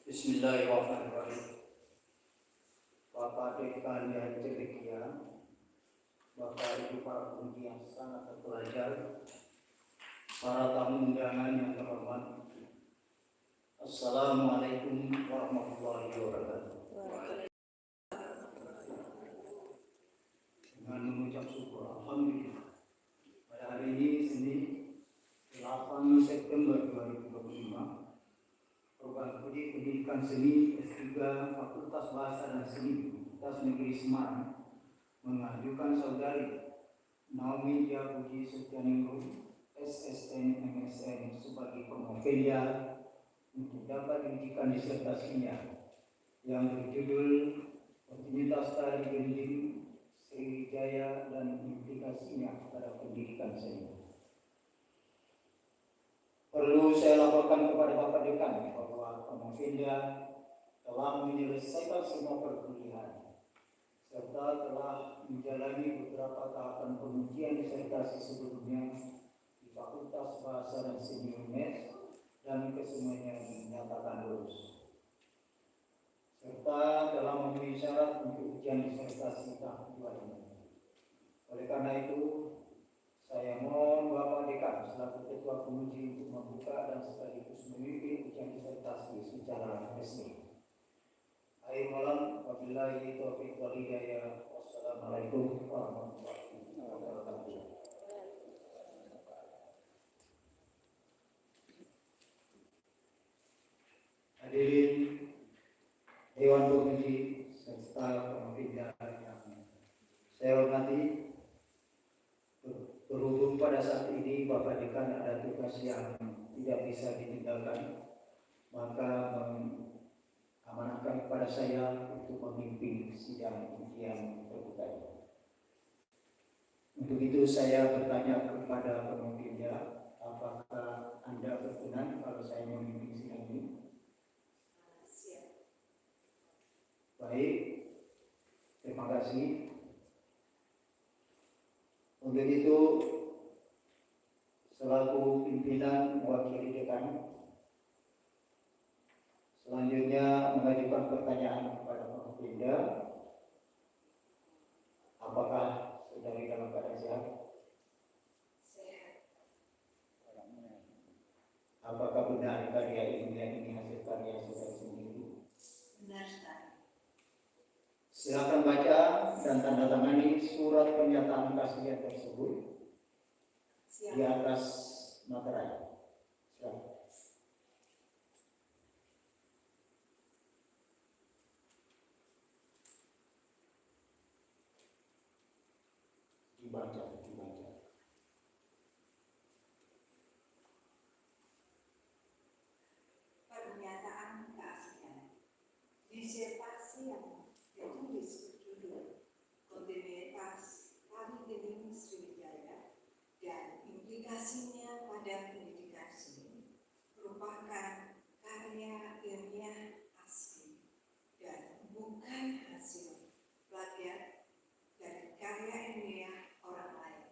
Bismillahirrahmanirrahim. Bapak Dekan yang ceria, Bapak Ibu para pengunjung yang sangat terpelajar, para tamu undangan yang terhormat, Assalamualaikum warahmatullahi wabarakatuh. Dengan mengucap syukur Alhamdulillah, pada hari ini Senin 8 September 2025, Program Studi Pendidikan Seni S3 Fakultas Bahasa dan Seni Universitas Negeri Semarang mengajukan saudari Naomi Puji Setianingrum SSN MSN sebagai promovelia untuk dapat diujikan disertasinya yang berjudul Kontinuitas Tari Gending Sriwijaya dan implikasinya pada pendidikan seni. Perlu saya laporkan kepada Bapak Dekan bahwa promovelia telah menyelesaikan semua perkuliahan serta telah menjalani beberapa tahapan pengujian disertasi sebelumnya di Fakultas Bahasa dan Seni UNES dan kesemuanya dinyatakan lulus serta telah memenuhi syarat untuk ujian disertasi tahap 2 ini. Oleh karena itu, saya mohon Bapak Dekan selaku Ketua Penguji untuk membuka dan sekaligus memimpin ujian disertasi secara resmi. Akhir malam, wabillahi taufiq wal hidayah. Wassalamualaikum warahmatullahi wabarakatuh. Hadirin Dewan Penguji serta promovelia yang saya hormati, berhubung pada saat ini Bapak Dekan ada tugas yang tidak bisa ditinggalkan, maka mengamanahkan kepada saya untuk memimpin sidang ujian terbuka. Untuk itu saya bertanya kepada promovelia, apakah Anda berkenan kalau saya memimpin sidang ini? Baik, terima kasih. Untuk itu, selaku pimpinan mewakili dekan, selanjutnya mengajukan pertanyaan kepada promovelia. Apakah saudari dalam keadaan sehat? Sehat. Apakah benar karya ilmiah ini hasil karya saudari sendiri? Benar sekali. Silakan baca dan tanda tangani surat pernyataan keaslian tersebut. Siap. Di atas materai. Silakan. Dibaca. Pernyataan keaslian. Disertasi yang ditulis berjudul Kontinuitas Tari Gending Sriwijaya dan implikasinya pada pendidikan seni merupakan karya ilmiah asli dan bukan hasil plagiat dari karya ilmiah orang lain.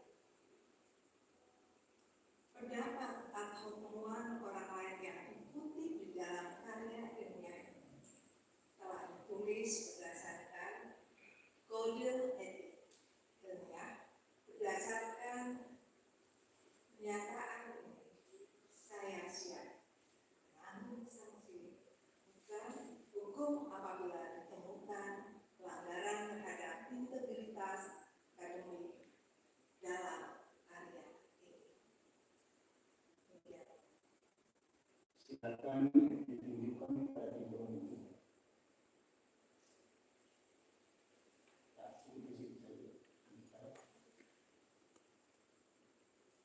Pendapat atau temuan orang lain yang dikutip di dalam karya ilmiah ini telah ditulis berdasarkan kode etik ilmiah. Berdasarkan pernyataan ini, saya siap menanggung sanksi hukum apabila ditemukan pelanggaran terhadap integritas akademik dalam karya ini. Silakan ditunjukkan pada video ini.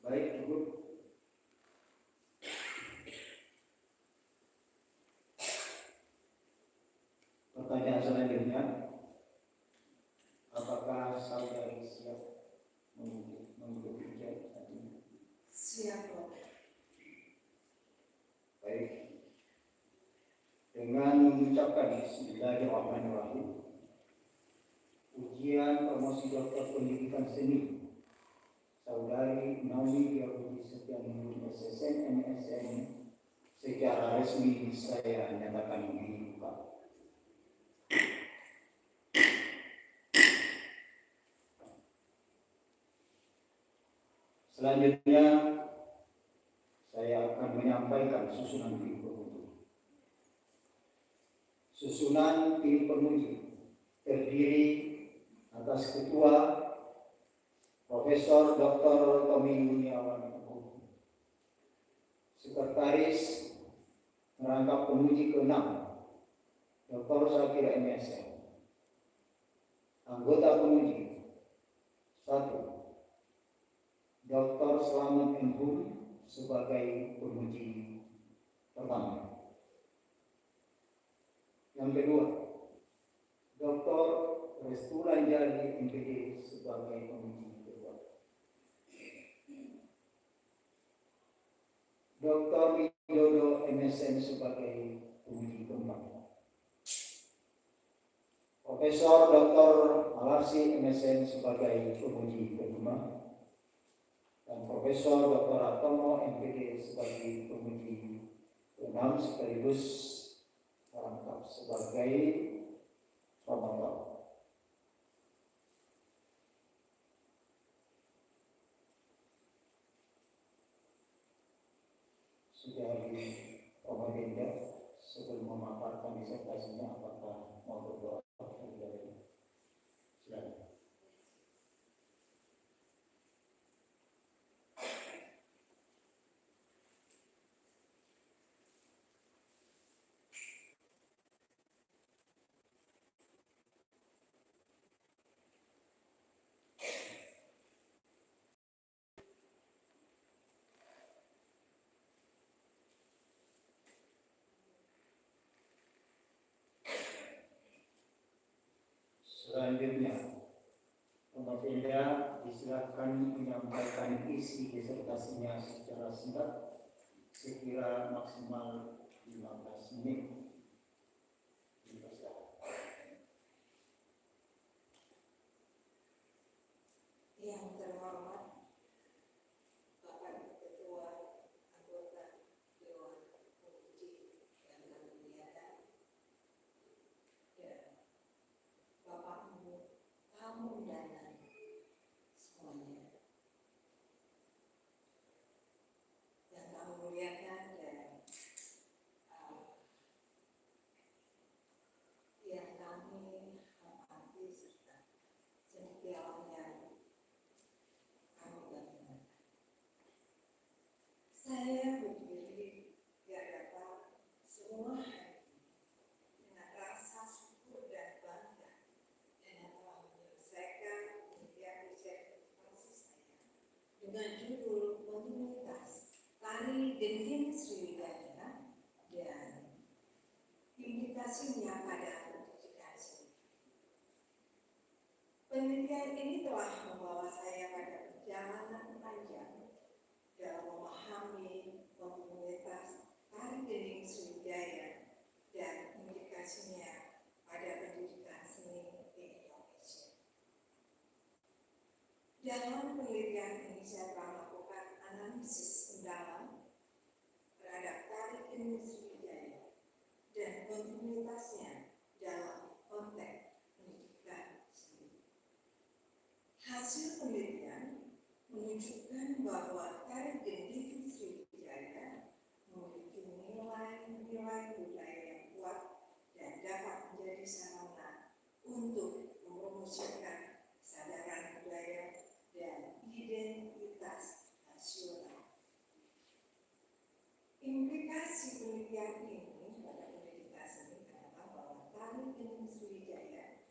Baik, cukup. Pertanyaan selanjutnya, apakah saudari siap mengikuti ujian saat ini? Siap, Pak. Baik. Dengan mengucapkan Bismillahirrahmanirrahim, ujian promosi doktor pendidikan seni Saudari Naomi Puji Setianingrum SSN MSN Secara resmi saya nyatakan dibuka. Selanjutnya saya akan menyampaikan susunan tim penguji. Susunan tim penguji terdiri atas ketua Profesor Dr. Tommy Yuniawan, sekretaris merangkap penguji ke-6 Dr. Syakir MSN, anggota penguji 1 Dr. Selamat Enhum sebagai penguji pertama. Yang kedua, Dr. Restu Lanjali MPD sebagai penguji kedua. Dr. Widodo MSN sebagai penguji keempat. Profesor Dr. Alarsi MSN sebagai penguji kelima. Dan Profesor Dr. Atomo MPD sebagai penguji ke-6 sekaligus merangkap sebagai promotor. Sudah di agenda sebelum memaparkan disertasinya, apakah mau berdoa? Silakan. Selanjutnya, pembaca disilakan menyampaikan isi disertasinya secara singkat sekira maksimal 15 menit. Yang terhormat Bapak Ketua anggota Dewan Penguji yang kami muliakan, dan Bapak Ibu tamu undangan semuanya yang kami muliakan, dan yang kami hormati serta cendekiawan yang kami banggakan. Saya berdiri di hadapan semua hari dengan rasa syukur dan bangga yang telah menyelesaikan ujian-ujian prestasi saya dengan judul kontinuitas tari Genting Sriwijaya dan implikasinya pada pendidikan seni. Penelitian ini telah membawa saya pada perjalanan panjang dalam memahami kontinuitas tari Genting Sriwijaya dan implikasinya pada pendidikan seni di Indonesia. Dalam penelitian ini saya telah melakukan analisis mendalam terhadap tari Genting Sriwijaya dan kontinuitasnya dalam konteks pendidikan seni. Hasil penelitian menunjukkan bahwa tari Genting Sriwijaya memiliki nilai-nilai budaya yang kuat dan dapat menjadi sarana untuk mempromosikan kesadaran budaya dan identitas nasional. Implikasi penelitian ini pada pendidikan seni adalah bahwa tari Genting Sriwijaya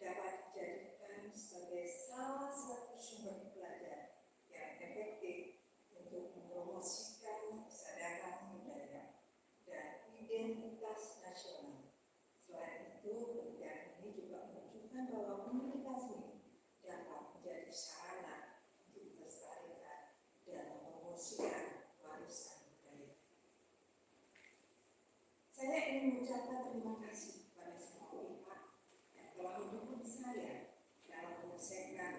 dapat dijadikan sebagai salah satu sumber belajar yang efektif untuk mempromosikan kesadaran budaya dan identitas nasional. Selain itu, penelitian ini juga menunjukkan bahwa pendidikan seni dapat menjadi sarana untuk melestarikan dan mempromosikan warisan budaya. Saya ingin mengucapkan terima kasih kepada semua pihak yang telah mendukung saya dalam menyelesaikan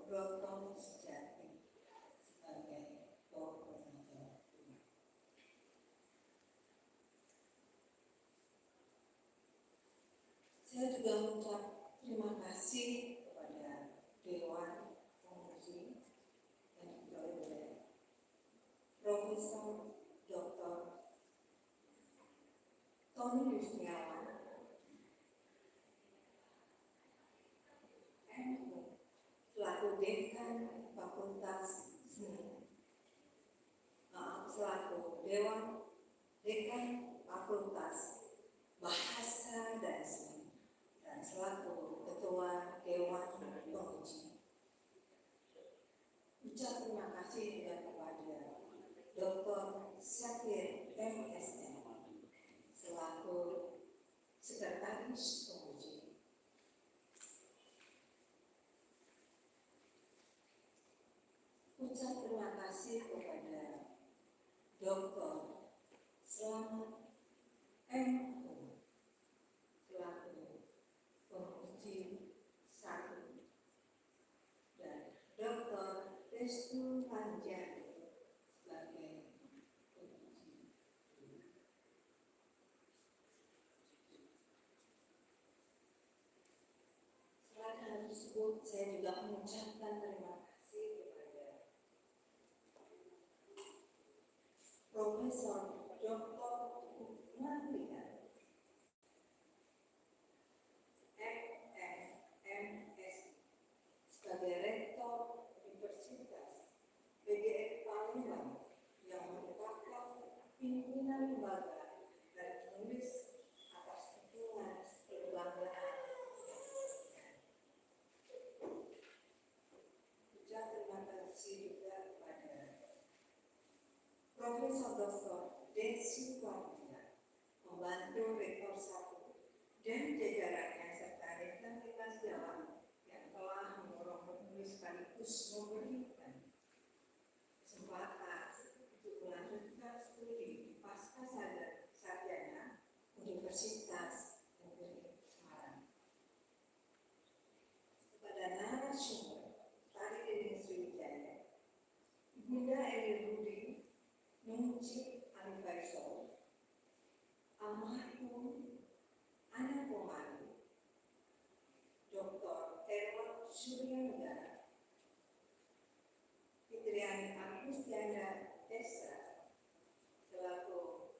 Broto Sejati sebagai koordinator rumah. Saya juga mengucap terima kasih kepada Dewan Penguji yang diketuai oleh Profesor Dr. Tony Yusniawan, MU, selaku Dekan Fakultas Seni, selaku Dekan Fakultas Bahasa dan Seni, dan selaku Ketua Dewan Penguji. Ucap terima kasih juga kepada Dr. Syakir MSN selaku Sekretaris Penguji. Ucap terima kasih kepada Dr. Slamet M.U. selaku Penguji 1 dan Dr. Restu Panjari sebagai penguji 2. Selain hal tersebut, saya juga mengucapkan terima kasih kepada Profesor Dr. Marlian MMS sebagai Rektor Universitas PGRI Palembang yang merupakan pimpinan lembaga dan penulis atas dukungan kelembagaan. Ucap terima kasih juga kepada Profesor Dr. Desi Wardina, membantu Rektor 1 dan jajarannya serta Dekan Jalan yang telah mendorong menulis sekaligus memberikan kesempatan untuk melanjutkan studi di pasca sarjana Universitas Negeri Semarang. Kepada narasumber Tari Dening Sriwijaya, Bunda Eli Budi, Munci Ali Faisal, Almarhum Ana Komari, Dr. Erwan Suryanegara, Fitriani Agustiana Desa selaku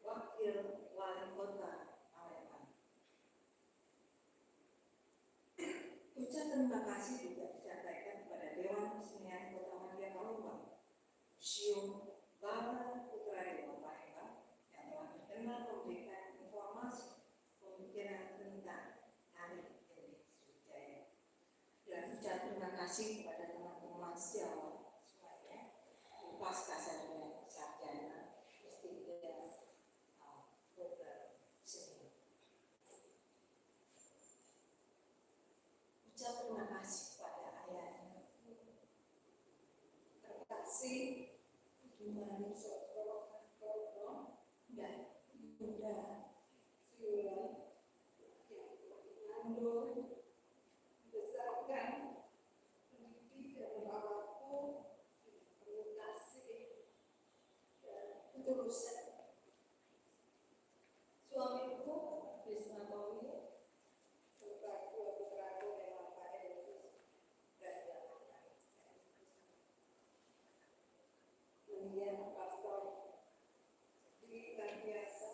Wakil Wali Kota Palembang. Ucap terima kasih juga disampaikan kepada Dewan Kesenian Kota Madya Palembang, Museum Bala Putra Dewa Palembang yang telah berkenan memberikan informasi pemikiran tentang Tari Dening Sriwijaya. Dan ucap terima kasih kepada teman-teman sejawat semuanya pasca sarjana S3 program seni. Ucap terima kasih kepada ayahnya terkasih Gimana Sotro dan Bunda Sriwan yang mengandung, membesarkan, mendidik dan merawatku penuh kasih dan ketulusan. Suamiku Risma Tommy serta dua putraku Dewan Pak Elvis dan Dewan. Kemudian Pastor Dwi Biasa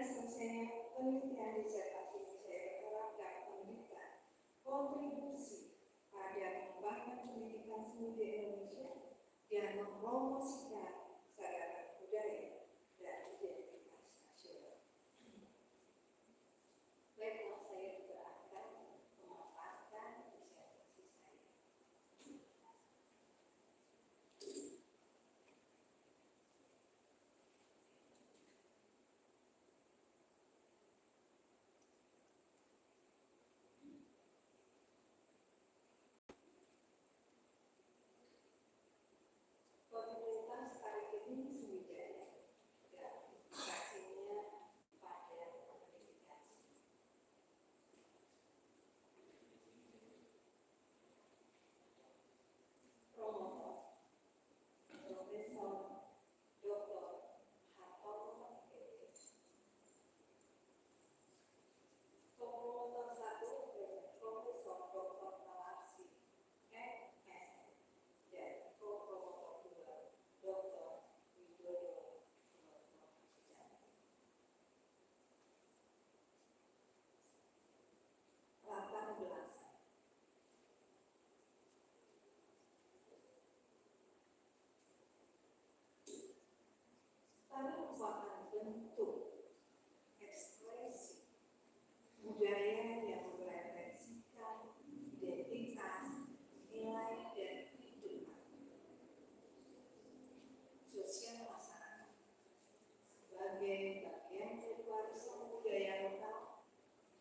Dengan selesainya penelitian disertasi ini, saya berharap dapat memberikan kontribusi pada pengembangan pendidikan seni di Indonesia dan mempromosikan kesadaran budaya dan identitas nasional. Baiklah, saya juga akan memaparkan disertasi saya. Pemerintah Setara Kediri Sriwijaya dan implikasinya pada pendidikan seni. Promotor Profesor Dr. Hartono MPD. Promotor 1 Profesor Dr. Talarsi MS dan promotor 2 Dr. Widodo Sujanti. Latar belakang. Tari merupakan bentuk ekspresi budaya yang merefleksikan identitas, nilai, dan kehidupan sosial masyarakat. Sebagai bagian dari warisan budaya lokal,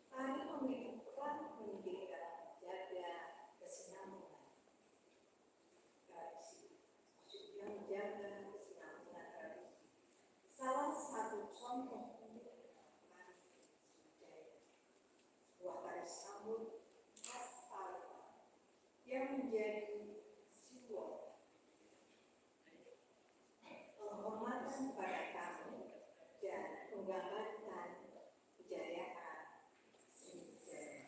tari memiliki peran penting dalam menjaga kesinambungan tradisi, maksudnya menjaga kesinambungan tradisi. Salah satu contoh pendidikan tari Sriwijaya, sebuah tari sambut khas Palembang yang menjadi simbol penghormatan pada tamu dan menggambarkan kejayaan Sriwijaya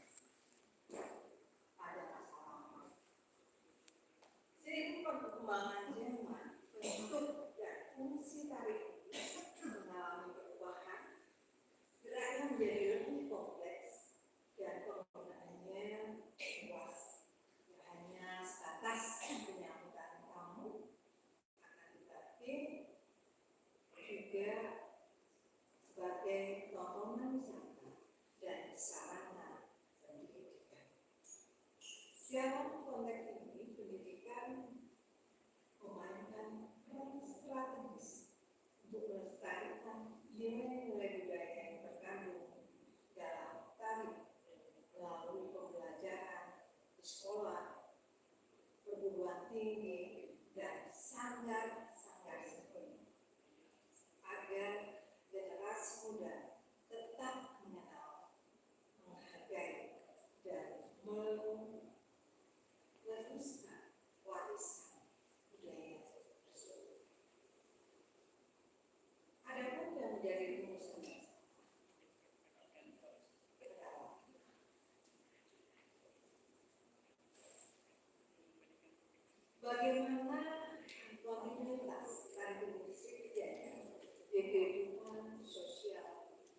pada masa lampau. Seiring perkembangan zaman, bentuk dan fungsi tari ini mengalami perubahan. Geraknya menjadi lebih kompleks dan penggunaannya luas. Tidak hanya sebatas penyambutan tamu, akan tetapi juga sebagai tontonan wisata dan sarana pendidikan. Dalam konteks ini, pendidikan memainkan peran strategis untuk melestarikan nilai-nilai budaya yang terkandung dalam tari melalui pembelajaran di sekolah, perguruan tinggi, dan sanggar-sanggar seni, agar generasi muda tetap mengenal, menghargai, dan meneruskan warisan budaya tersebut. Adapun yang menjadi rumusan adalah bagaimana kontinuitas tari Sriwijaya di kehidupan sosial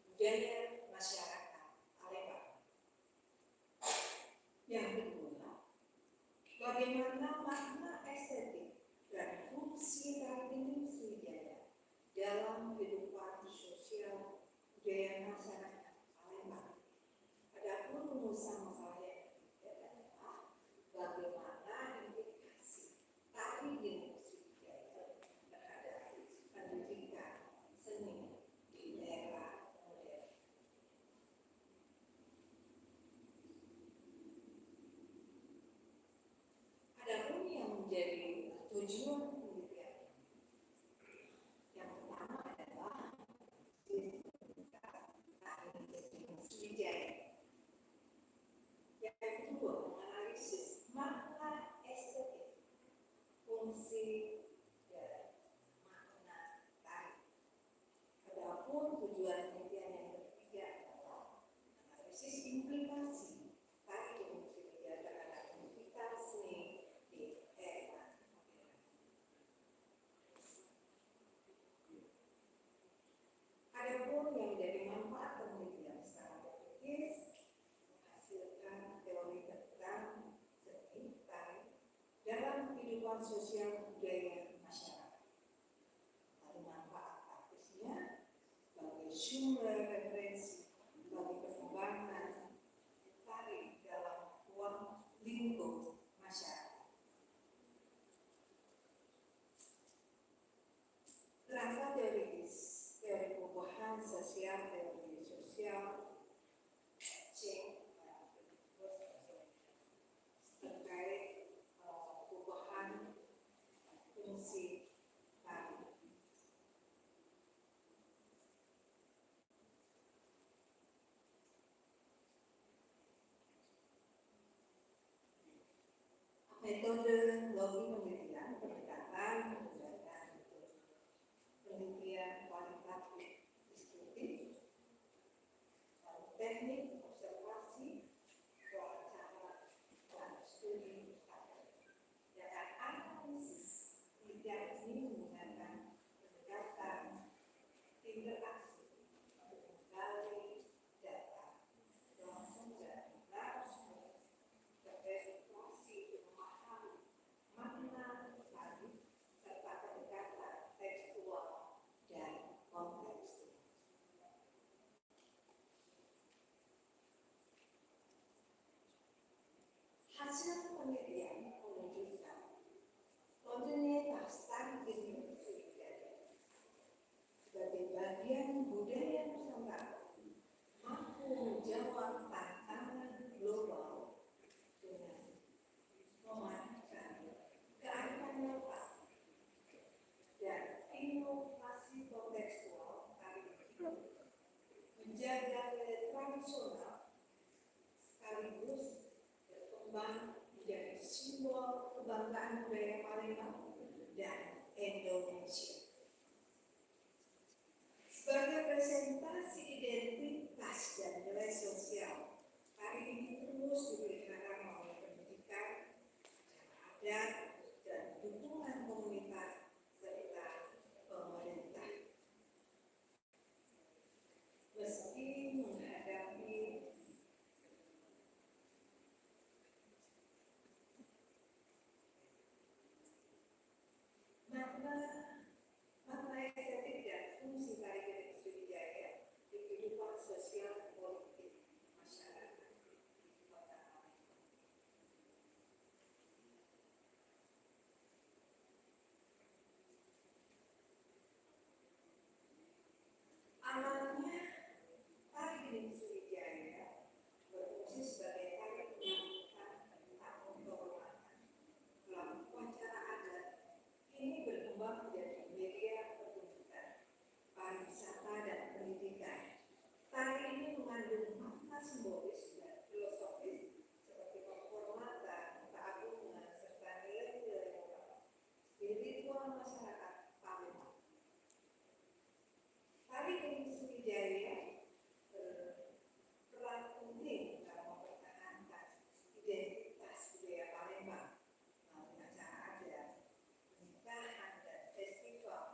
budaya masyarakat Palembang. Yang kedua, bagaimana makna estetik dan fungsi tari Sriwijaya dalam kehidupan sosial budaya masyarakat Palembang. Adapun rumusan masalah yang ketiga adalah bagaimana implikasi tari Sriwijaya terhadap pendidikan seni di era modern. Adapun yang menjadi tujuan pendidikan yang pertama adalah tari Sriwijaya. Yang kedua, menganalisis makna estetik, fungsi, dan makna tari. Adapun tujuan penelitian yang ketiga adalah analisis implikasi tari Sriwijaya terhadap pendidikan seni di era modern. Adapun yang menjadi kehidupan sosial budaya masyarakat. Lalu manfaat praktisnya sebagai sumber referensi bagi perkembangan tari dalam ruang lingkup masyarakat. Kerangka teoritis, teori perubahan sosial, teori sosial, terkait perubahan fungsi tari. Metode logi penelitian, pendekatan, menggunakan penelitian kualitatif deskriptif, teknik observasi, wawancara, dan studi kasus. Dan analisis penelitian ini menggunakan pendekatan interaksi untuk menggali data langsung dan langsung terverifikasi memahami makna tadi serta pendekatan tekstual dan kontekstual. Hasil penelitian menunjukkan kontinuitas tari ini sebagai bagian budaya Nusantara mampu menjawab tantangan global dengan memadukan kearifan lokal dan inovasi kontekstual tari ini, menjaga nilai tradisional sekaligus berkembang menjadi simbol kebanggaan budaya Palembang dan Indonesia. Sebagai presentasi identitas dan nilai sosial, tari ini terus dipelihara melalui pendidikan, acara adat, dan dukungan komunitas serta pemerintah. Meski menghadapi makna estetik dan fungsi tari gandeng Sriwijaya di kehidupan sosial politik masyarakat di Kota Palembang. Awalnya tari gandeng Sriwijaya berfungsi sebagai tari penyambutan tahun kehormatan dalam upacara adat. Ini berkembang menjadi media pertunjukan, pariwisata, dan pendidikan. Tari ini mengandung makna simbolis dan filosofis seperti penghormatan, keagungan, serta nilai-nilai moral spiritual masyarakat Palembang. Tari gandeng Sriwijaya berperan penting dalam mempertahankan identitas budaya Palembang melalui acara adat, pernikahan, dan festival,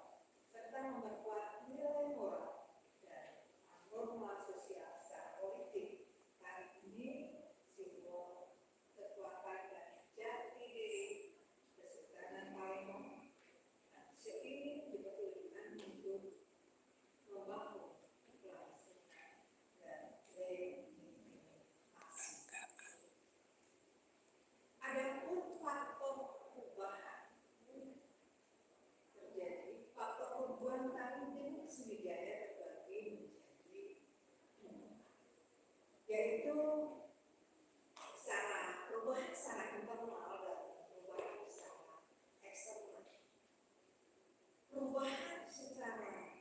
serta memperkuat nilai moral dan norma sosial secara politik. Tari ini simbol kekuatan dan jati diri Kesultanan Palembang dan seiring diperlukan untuk membangun kelangsungan dan legitimasi. Adapun faktor perubahan terjadi, faktor perubahan tari gandeng Sriwijaya terbagi menjadi dua, yaitu perubahan secara internal dan perubahan secara eksternal. Perubahan secara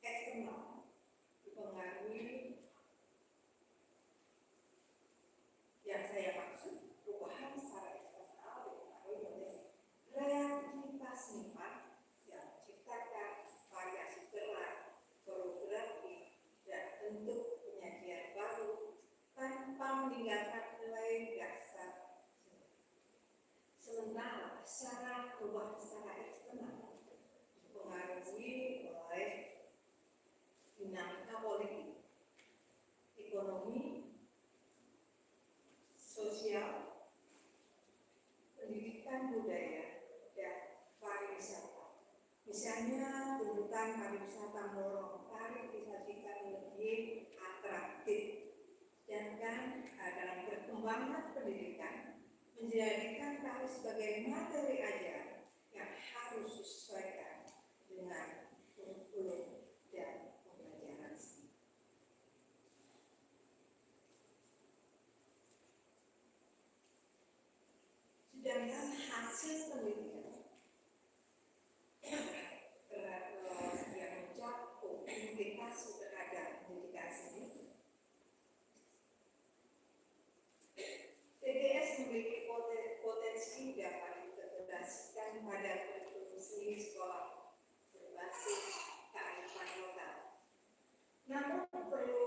eksternal dipengaruhi, yang saya maksud perubahan secara eksternal dipengaruhi oleh kreativitas seniman yang menciptakan variasi gerak, koreografi, dan bentuk penyajian baru tanpa meninggalkan nilai dasar seni. Sementara perubahan secara eksternal dipengaruhi oleh dinamika politik, ekonomi, sosial, pendidikan budaya, Misalnya tuntutan pariwisata mendorong tarif disajikan lebih atraktif, sedangkan dalam perkembangan pendidikan menjadikan tarif sebagai materi ajar yang harus disesuaikan dengan kurikulum dan pembelajaran sendiri. Sedangkan hasil penelitian yang mencakup implikasi terhadap pendidikan sendiri, TDS memiliki potensi dapat diintegrasikan pada kurikulum sendiri sekolah berbasis kearifan lokal. Namun perlu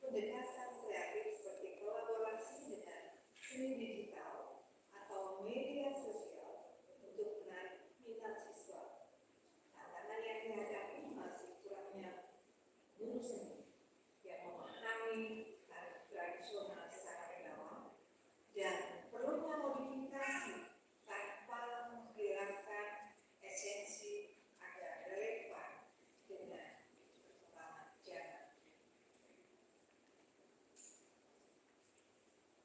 pendekatan kreatif seperti kolaborasi dengan seni digital atau media sosial untuk menarik minat siswa. Tantangan yang dihadapi masih kurangnya guru seni yang memahami tarif tradisional secara mendalam dan perlunya modifikasi tanpa menghilangkan esensi agar relevan dengan perkembangan zaman.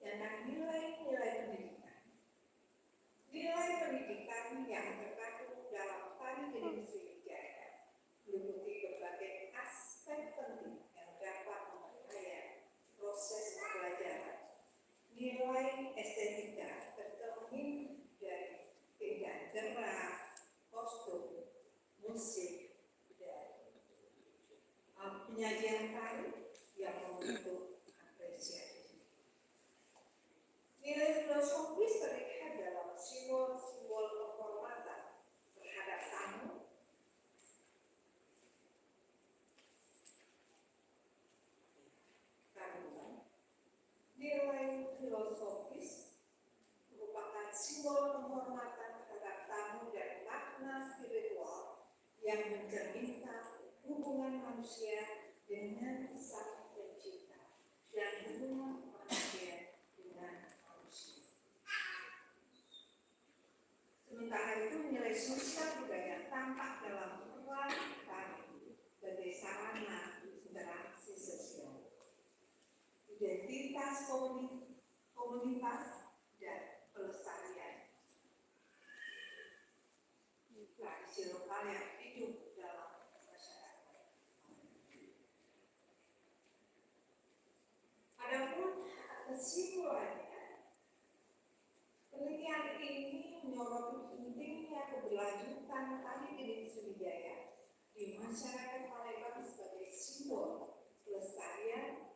Tentang nilai-nilai pendidikan. Nilai pendidikan yang terkandung dalam Pali Gede Sriwijaya meliputi berbagai aspek penting yang dapat memperkaya proses pembelajaran. Nilai estetika tercermin dari pilihan gerak, kostum, musik, dan penyajian tari yang membentuk apresiasi. Nilai filosofis terlihat dalam simbol-simbol penghormatan terhadap tamu, nilai filosofis merupakan simbol penghormatan terhadap tamu dan makna spiritual yang mencerminkan hubungan manusia dengan Sang Pencipta dan hubungan manusia dengan manusia. Sementara itu nilai sosial budaya tampak dalam peran tari sebagai sarana interaksi sosial, identitas komunitas dan pelestarian tradisi lokal yang hidup dalam masyarakat. Adapun kesimpulannya, penelitian ini menyoroti pentingnya keberlanjutan Pali Gede Sriwijaya di masyarakat Palembang sebagai simbol pelestarian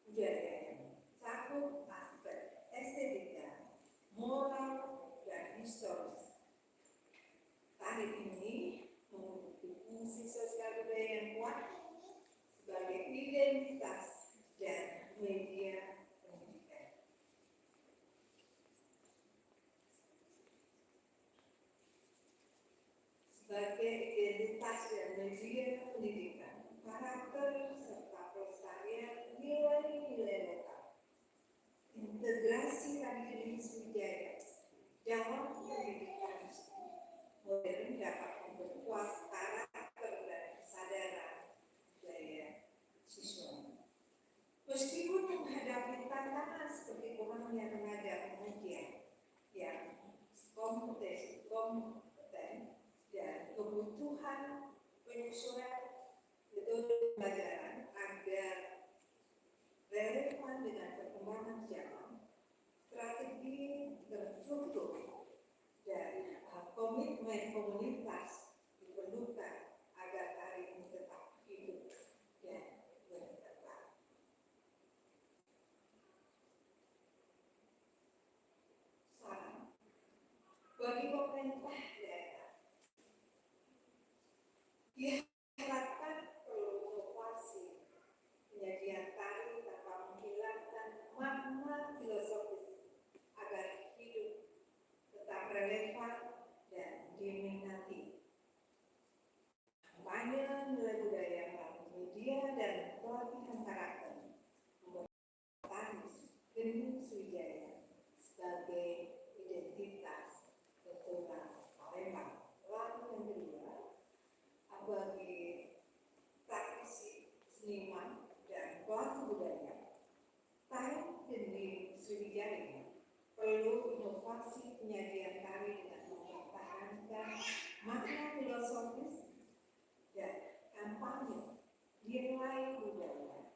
budaya, cakup aspek estetika, moral, dan historis. Tari ini memiliki fungsi sosial budaya yang kuat sebagai identitas dan media pendidikan. Sebagai identitas dan media pendidikan, karakter serta pelestarian nilai-nilai lokal, integrasi Pali Gede Sriwijaya dalam pendidikan modern dapat memperkuat karakter dan kesadaran budaya siswa. Meskipun menghadapi tantangan seperti kurangnya tenaga pengajar yang kompeten dan kebutuhan penyesuaian metode pembelajaran agar relevan dengan perkembangan zaman, strategi terstruktur dan komitmen komunitas diperlukan agar tari ini tetap hidup dan berkembang. Saran bagi pemerintah daerah, diharapkan perlu inovasi penyajian tari tanpa menghilangkan makna filosofis agar hidup tetap relevan dan diminati. Kampanye nilai budaya melalui media dan pelatihan karakter membuat Pali Gede Sriwijaya sebagai identitas kultural Palembang. Lalu yang kedua, seniman, dan pelaku budaya, tari Gending Sriwijaya perlu inovasi penyajian tari dengan mempertahankan makna filosofis dan kampanye nilai budaya,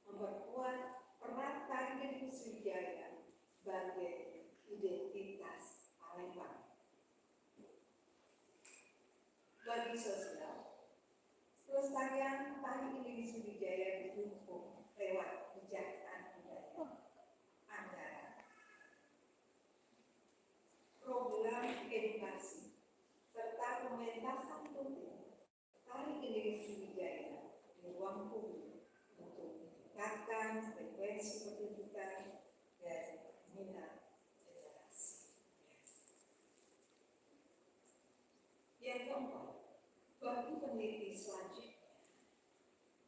memperkuat peran tari Gending Sriwijaya sebagai identitas Palembang. Bagi sosial, pelestarian tari Gending Sriwijaya didukung lewat kebijakan budaya, anggaran, program edukasi, serta pementasan penting tari Gending Sriwijaya di ruang publik untuk meningkatkan frekuensi pertunjukan dan minat generasi. Yang keempat, bagi peneliti selanjutnya,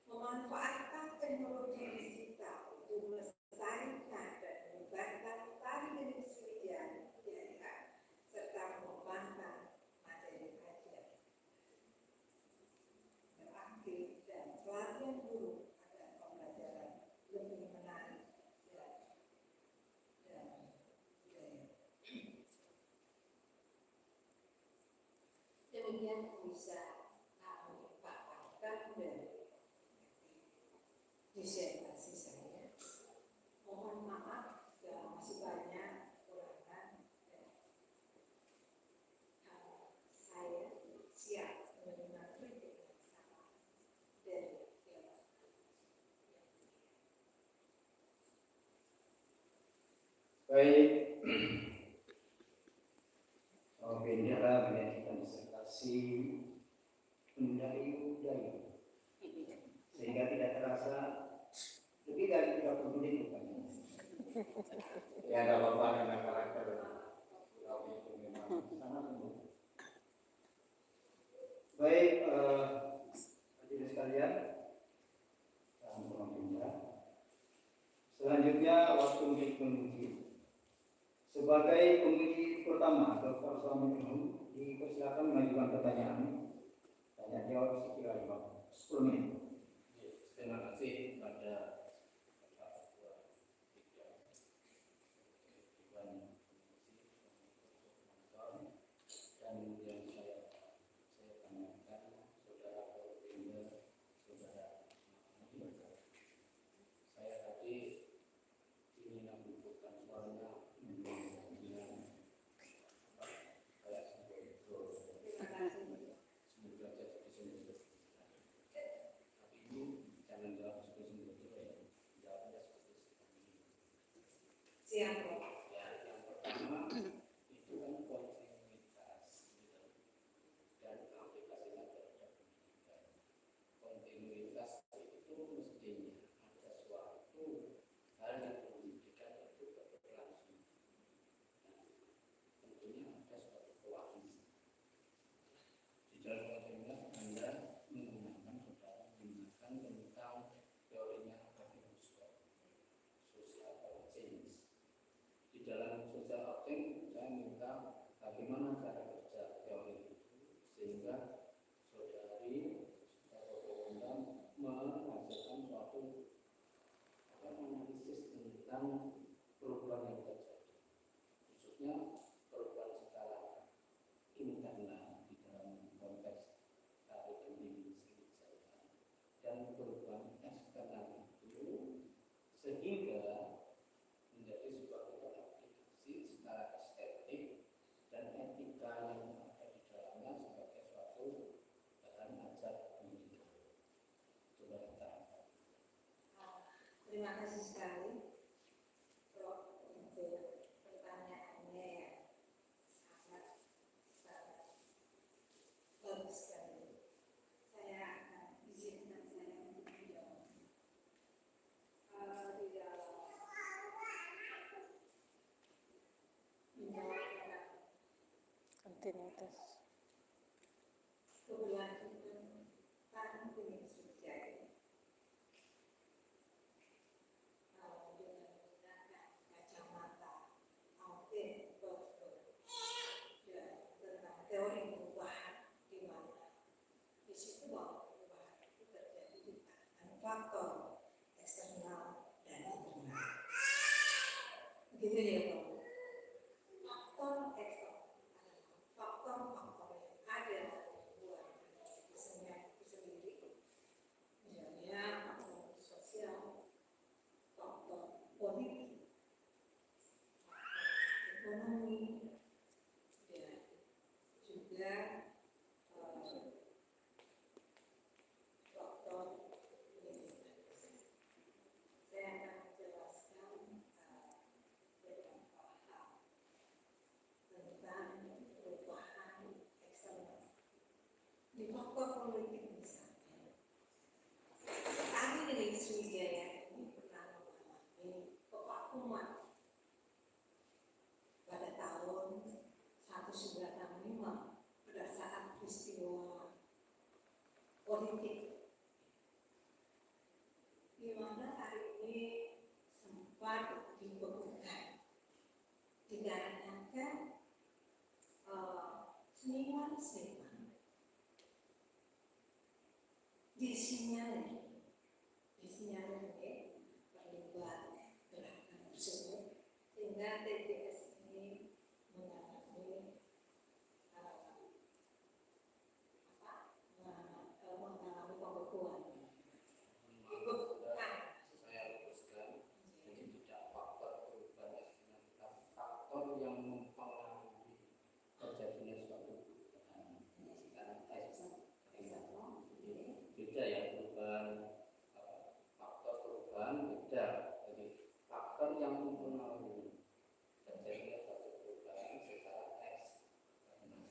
memanfaatkan teknologi digital untuk melestarikan dan menyebarkan tari Gending Sriwijaya serta mengembangkan materi kajian, beraktif dan pelatihan guru agar pembelajaran lebih menarik dan budaya. Demikian bisa kami paparkan dari disertasi saya. Mohon maaf jika masih banyak kekurangan dan saya siap menerima kritik yang sama dari Dewan. Baik, bendera menyajikan disertasi mendari budaya, sehingga tidak terasa lebih dari 30 menit bukannya. Ya nggak apa-apa, karena karakter kami itu memang sangat lembut. Baik, hadirin sekalian, salam hormat bendera. Selanjutnya waktu untuk menguji. Sebagai penguji pertama, Dr. Selamat dipersilakan mengajukan pertanyaan. Tanya jawab sekira 10 menit. Terima kasih pada Bapak Ketua dan yang saya tanyakan saudara koordinator saudara saya tadi ingin membutuhkan suaranya dengan kayak semoga jadi sumber. Tapi ini jangan jawab seperti itu ya, jawabnya seperti ini. Siap. Ya, yang pertama itu kan kontinuitas gitu. Dan aplikasinya terhadap pendidikan. Kontinuitas itu mestinya ada suatu hal yang pendidikan itu berlangsung. Nah, tentunya ada suatu koalisi. Di dalam kontinuitas Anda menggunakan saudara menggunakan tentang teorinya Abraham social change. Di dalam social change saya minta bagaimana cara kerja teori itu sehingga saudari atau komandan menghasilkan suatu analisis tentang perubahan yang terjadi, khususnya perubahan skala internal di dalam konteks tari Gending Sriwijaya dan perubahan eksternal itu sehingga menjadi sebuah aplikasi secara estetik dan etika yang ada di dalamnya sebagai suatu bahan ajar pendidikan. Coba kita Terima kasih sekali Prof untuk pertanyaannya yang sangat bagus sekali. Saya akan izinkan saya untuk menjawab. Di dalam menjawab kontinuitas keberlanjutan tari Gending Sriwijaya dengan menggunakan kacamata Alvin Toffler dan tentang teori perubahan di mana di situ bahwa perubahan itu terjadi di tangan Itu ya Pak. Faktor eksternal, faktor-faktor yang ada buat kesenian itu sendiri, misalnya faktor sosial, faktor politik, faktor ekonomi, dan juga faktor lingkungan. Saya akan menjelaskan beberapa hal tentang perubahan eksternal. Di faktor politik misalnya, kami dari Sriwijaya ini pernah mengalami kevakuman pada tahun 1965 pada saat peristiwa politik di mana hari ini sempat dibekukan dikarenakan seniman-seniman disinyalir terlibat gerakan tersebut sehingga TTS ini mengalami pembekuan. Dibekukan. Saya luruskan, jadi tidak faktor perubahan eksternal, tapi faktor yang mempengaruhi terjadinya suatu perubahan. Beda ya perubahan, faktor perubahan beda. Jadi faktor yang mempengaruhi terjadinya suatu perubahan secara eksternal.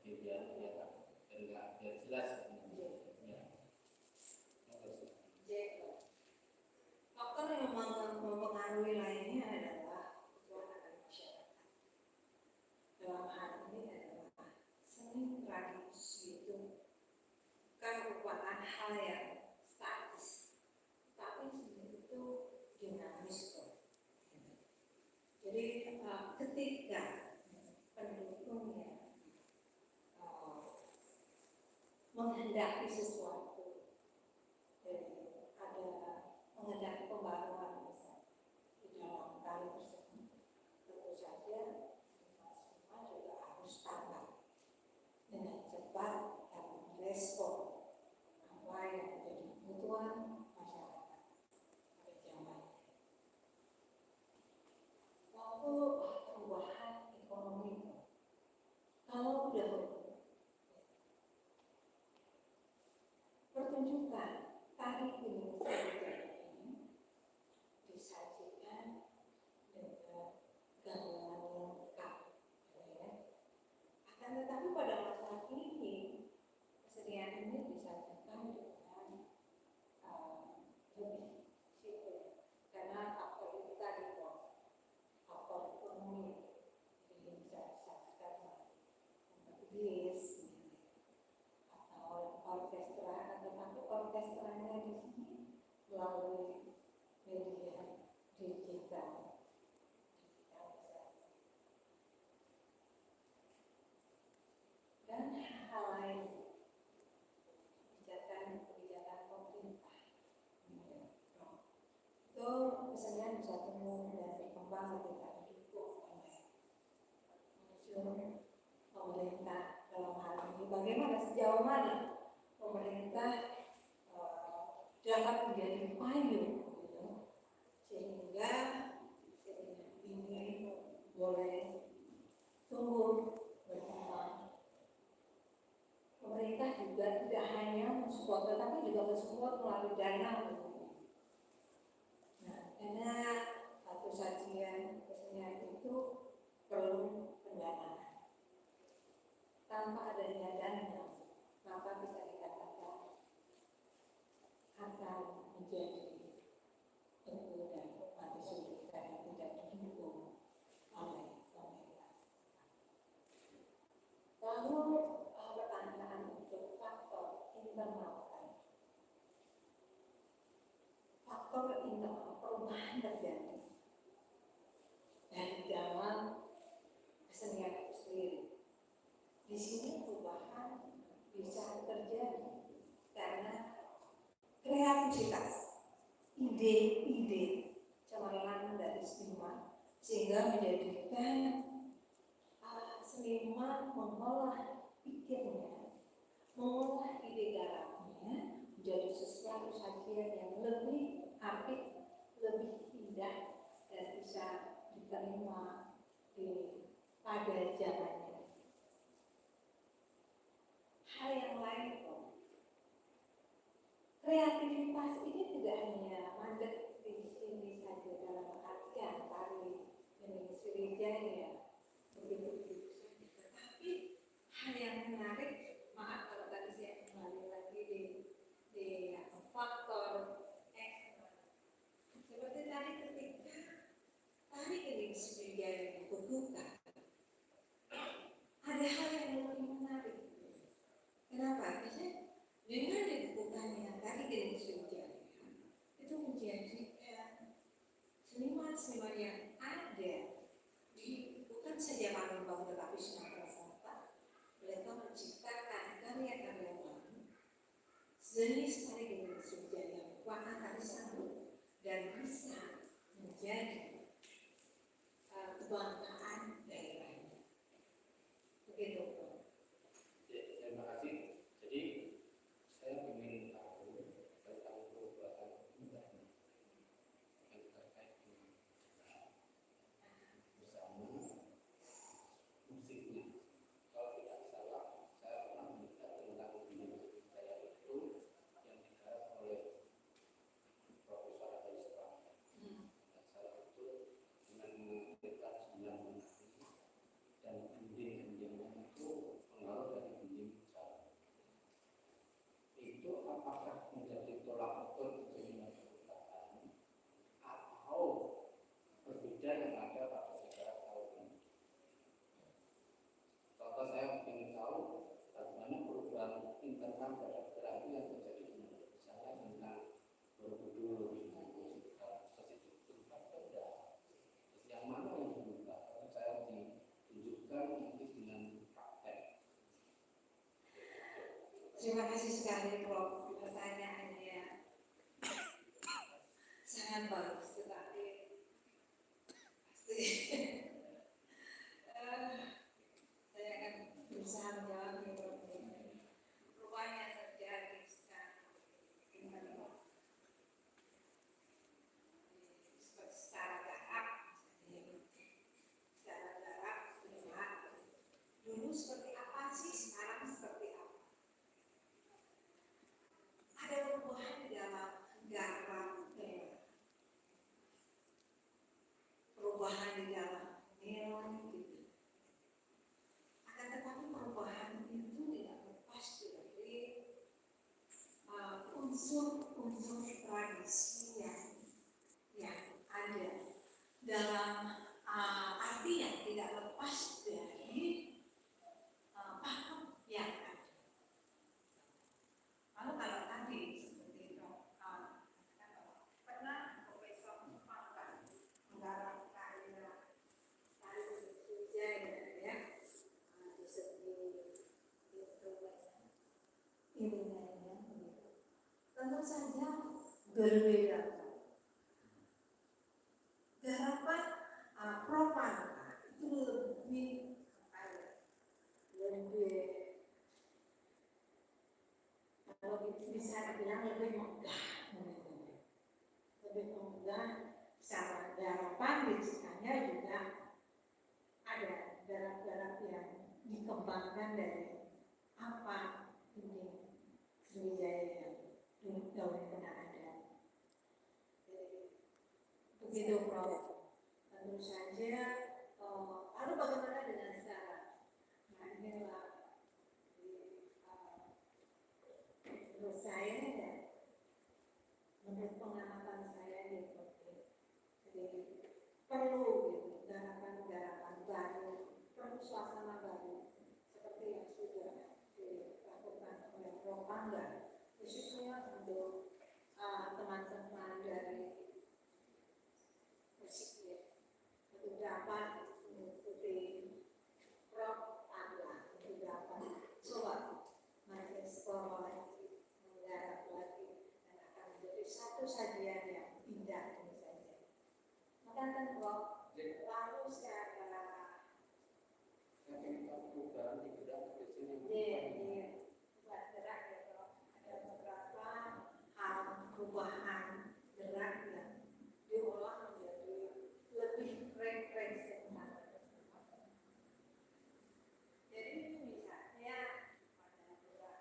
Jadi biar jelas. Faktor yang mempengaruhi lainnya adalah kebutuhan masyarakat. Dalam hal ini adalah seni tradisi itu bukan merupakan hal yang statis, tapi seni itu dinamis kok. Jadi ketika pendukungnya menghendaki sesuatu, ada menghendaki pembaruan misalnya di dalam tari tersebut, tentu saja semua juga harus tanggap dengan cepat dan merespon apa yang menjadi kebutuhan masyarakat pada zamannya. Lalu perubahan ekonomi, kalau dahulu pertunjukan tari Indonesia ini disajikan dengan gamelan yang lengkap, ya. Akan tetapi pada masa ini kesenian ini disajikan dengan lebih simpel, karena faktor itu tadi faktor ekonomi, jadi bisa disajikan bis atau orkestra, tetapi orkestranya di sini melalui media digital. Dan hal lain, kebijakan pemerintah. Itu kesenian bisa tumbuh dan berkembang ketika didukung oleh unsur pemerintah dalam hal ini. Bagaimana sejauh mana pemerintah dapat menjadi payung, sehingga ini boleh tumbuh berkembang. Pemerintah juga tidak hanya mensupport, tetapi juga mensupport melalui dana. Nah, karena satu sajian kesenian itu perlu pendanaan. Tanpa adanya dana, maka bisa dikatakan akan menjadi teguh dan mati suri karena tidak didukung oleh pemerintah. Lalu pertanyaan untuk faktor internal tadi. Faktor internal perubahan terjadi dari dalam kesenian itu sendiri. Di sini perubahan bisa terjadi karena kreativitas, ide-ide cemerlang dari seniman sehingga menjadikan seniman mengolah pikirnya, mengolah ide dalamnya menjadi sesuatu sajian yang lebih apik, lebih indah dan bisa diterima pada zamannya. Hal yang lain, kreativitas ini tidak hanya mandek di sini saja dalam artian tari ini Sriwijaya begitu saja, tetapi hal yang menarik, maaf kalau tadi saya kembali lagi di faktor eksternal. Seperti tadi ketika tari ini Sriwijaya dibuka, ada hal yang lebih menarik. Kenapa? Karena dengan dibukukannya tari geni Sriwijaya itu menjadikan seniman-seniman yang ada di bukan saja Palembang tetapi Sumatera Selatan, mereka menciptakan karya-karya baru jenis tari geni Sriwijaya warna tari sambut dan bisa menjadi kebanggaan daerahnya. Begitu. Terima kasih. Jadi saya ingin tahu tentang perubahan budaya yang terkait dengan bersama musiknya. Kalau tidak salah, saya pernah melihat tentang dunia budaya itu yang digarap oleh Profesor Ariston. Dan salah itu dengan menggunakan 9 menari dan gending-gendingnya itu pengaruh dari gending Jawa. Itu apakah menjadi tolak ukur kejadian perubahan atau berbeda yang ada pada negara tahun ini? Contoh saya ingin tahu bagaimana perubahan internal pada gerak yang terjadi di Indonesia, misalnya tentang Borobudur, berubah tidak? Yang mana yang berubah? Kalau saya ditunjukkan nanti dengan praktek. Terima kasih sekali Prof. Pertanyaannya sangat bagus, tetapi pasti saya akan berusaha menjawabnya. Perubahan yang terjadi sekarang secara garap, dulu seperti apa sih, sekarang seperti apa? Ada perubahan di dalam garap, perubahan di dalam nilai gitu. Akan tetapi perubahan itu tidak lepas dari unsur-unsur tradisi yang ada dalam arti yang tidak lepas dari pakem yang ada. Lalu kalau tadi seperti itu, pernah Profesor Menggarap karya tari Sriwijaya ya, di segi ilmunya, tentu saja berbeda. Garapan Propangka itu lebih kalau bisa dibilang lebih megah, secara garapan bijikannya juga ada garap-garap yang dikembangkan dari apa ini Sriwijaya yang tahun pernah ada. Begitu Prof. Tentu saja. Lalu bagaimana dengan sekarang? Nah inilah menurut saya dan menurut pengamatan saya jadi perlu gitu garapan-garapan baru, perlu suasana baru seperti yang sudah dilakukan oleh Prof. Angga, khususnya untuk teman-teman dari musik untuk dapat mengikuti Prof. Angga, untuk dapat coba mengeksplor lagi, menggarap lagi, dan akan menjadi satu sajian yang indah tentu saja. Maka kan Prof, lalu perubahan di gerak ke sini. Buat gerak ya, ada beberapa hal perubahan gerak yang diolah menjadi lebih representatif. Jadi misalnya pada gerak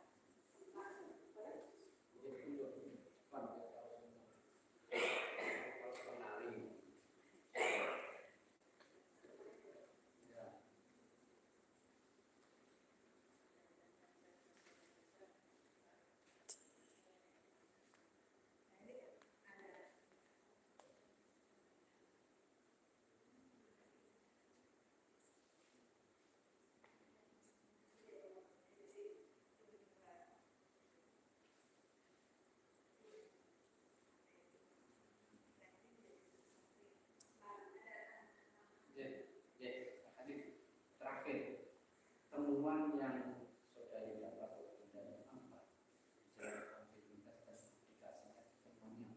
terakhir temuan yang saudari dapat dari apa jalan aktivitas dan aplikasi temuannya.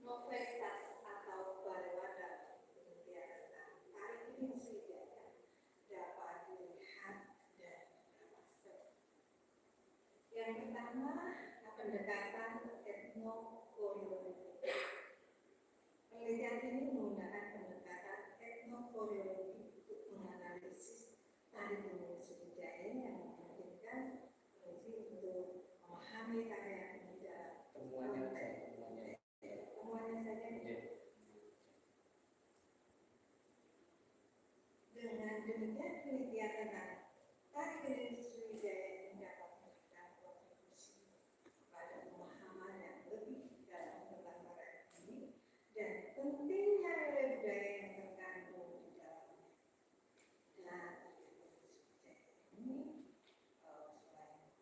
novelitas atau bariwada penelitian tentang tari Gunung Sriwijaya dapat dilihat dari beberapa aspek. Yang pertama, pendekatan etnokoreologi. Penelitian ini menggunakan pendekatan etnokoreologi untuk menganalisis tari Gunung Sriwijaya yang memungkinkan peneliti untuk memahami karya ini dalam Temuannya saja. Dengan demikian penelitian tentang tari Gunung Sriwijaya ini dapat memberikan kontribusi pada pemahaman yang lebih dalam tentang tari ini dan pentingnya nilai budaya yang terkandung di dalamnya. Dan tari Gunung Sriwijaya ini selain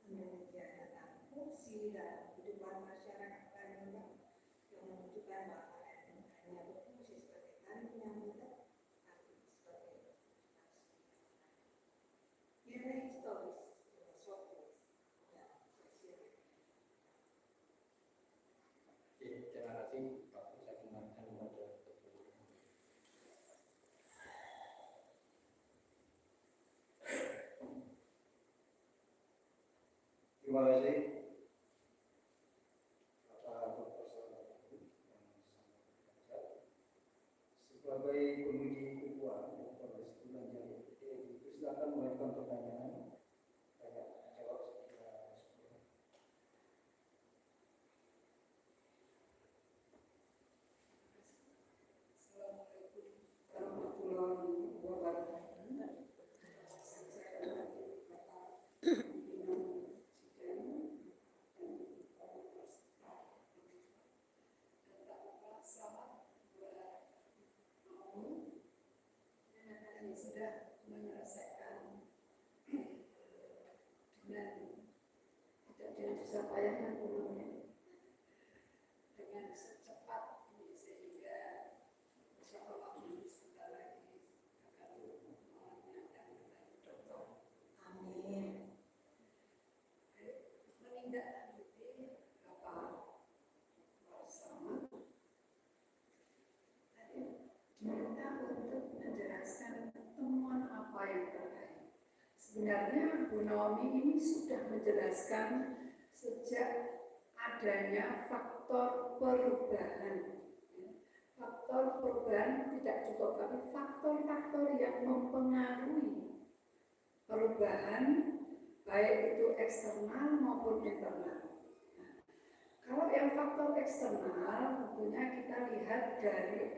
penelitian tentang fungsi dalam kehidupan masyarakat Palembang yang menunjukkan bahwa hanya berfungsi sebagai tari penyambutan, nilai historis, filosofis, dan sosial. Terima kasih Pak. Saya kembalikan kepada Terima kasih Bapak Profesor yang sangat sebagai penguji kedua Profesor Jaya, silakan mengajukan pertanyaan. Tanya jawab secara sempurna. Assalamualaikum warahmatullahi wabarakatuh. Sudah menyelesaikan dengan susah payahnya sebelumnya dengan secepat ini sehingga insyaallah sebentar lagi akan menyatakan dokter. Amin. Menindaklanjuti apa bersama tadi diminta untuk menjelaskan temuan apa yang terkait. Sebenarnya Bu Naomi ini sudah menjelaskan sejak adanya faktor perubahan. Faktor perubahan tidak cukup, tapi faktor-faktor yang mempengaruhi perubahan baik itu eksternal maupun internal. Kalau yang faktor eksternal tentunya kita lihat dari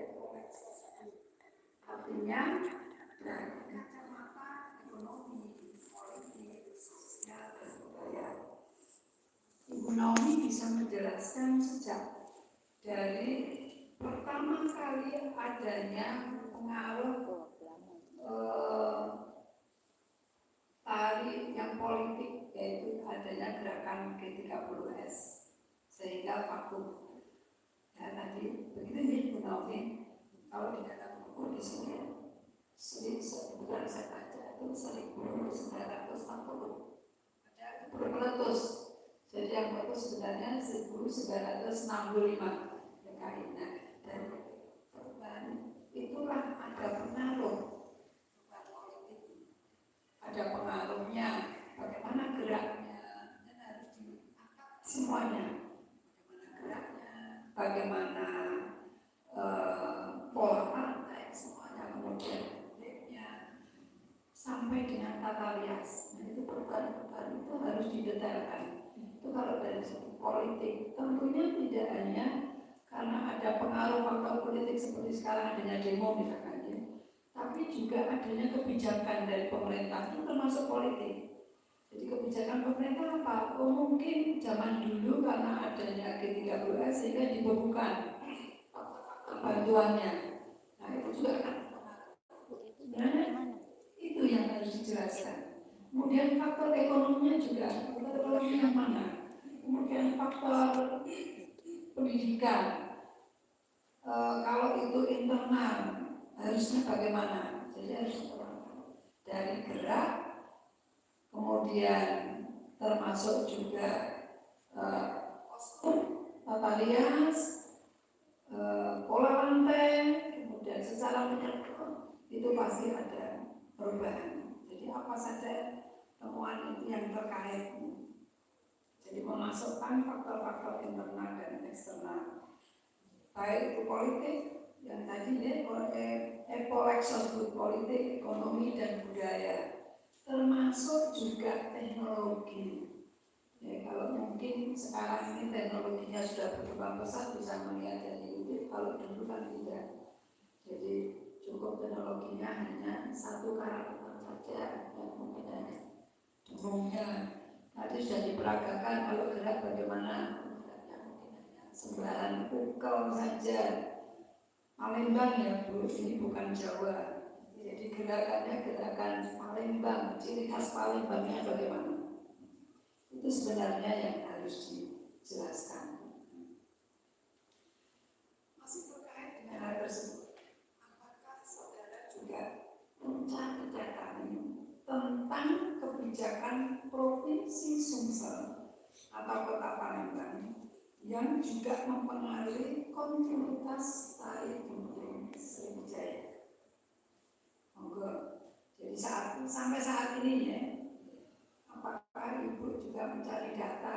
artinya dari kacamata ekonomi, politik, sosial, dan budaya. Ibu Naomi bisa menjelaskan sejak dari pertama kali adanya pengaruh tari yang politik, yaitu adanya gerakan G30S sehingga vakum. Ya tadi begitu Bu Naomi, kalau di dalam buku di sini sebulan saya baca itu 1940 ada bermeletus. Jadi yang itu sebenarnya 1965 kekainan dan perubahan itulah ada pengaruh politik, ada pengaruhnya bagaimana geraknya dan harus diangkat semuanya, bagaimana geraknya, bagaimana pola rantai semuanya, kemudian sampai dengan tata rias. Nah, itu perubahan-perubahan itu harus didetailkan. Itu kalau dari segi politik, tentunya tidak hanya karena ada pengaruh faktor politik seperti sekarang adanya demo misalkan ya, tapi juga adanya kebijakan dari pemerintah itu termasuk politik. Jadi kebijakan pemerintah apa? Oh mungkin zaman dulu karena adanya G30S sehingga dibekukan bantuannya. Nah itu juga kan sebenarnya itu yang harus dijelaskan. Kemudian faktor ekonominya juga, faktor ekonomi yang mana? Kemudian faktor pendidikan, kalau itu internal harusnya bagaimana? Jadi harus dari gerak, kemudian termasuk juga kostum, tata rias, pola rantai, kemudian secara menyeluruh itu pasti ada perubahan. Jadi apa saja temuan itu yang terkait. Jadi memasukkan faktor-faktor internal dan eksternal, baik itu politik yang tadi Epolexos politik, ekonomi dan budaya, termasuk juga teknologi. Ya, kalau mungkin sekarang ini teknologinya sudah berkembang pesat, bisa melihat dari YouTube. Kalau dulu kan tidak. Jadi cukup teknologinya hanya satu karakter saja yang mungkin hanya denggungnya. Nanti sudah diperagakan kalau gerak bagaimana geraknya mungkin hanya sembaran pukul saja. Palembang ya Bu, ini bukan Jawa. Jadi gerakannya gerakan Palembang, ciri khas Palembangnya bagaimana? Itu sebenarnya yang harus dijelaskan. Masih terkait dengan hal tersebut, apakah saudara juga mencari data tentang kebijakan Provinsi Sumsel atau Kota Palembang yang juga mempengaruhi kontinuitas tari gunung Sriwijaya? Monggo. Jadi sampai saat ini ya, apakah Ibu juga mencari data?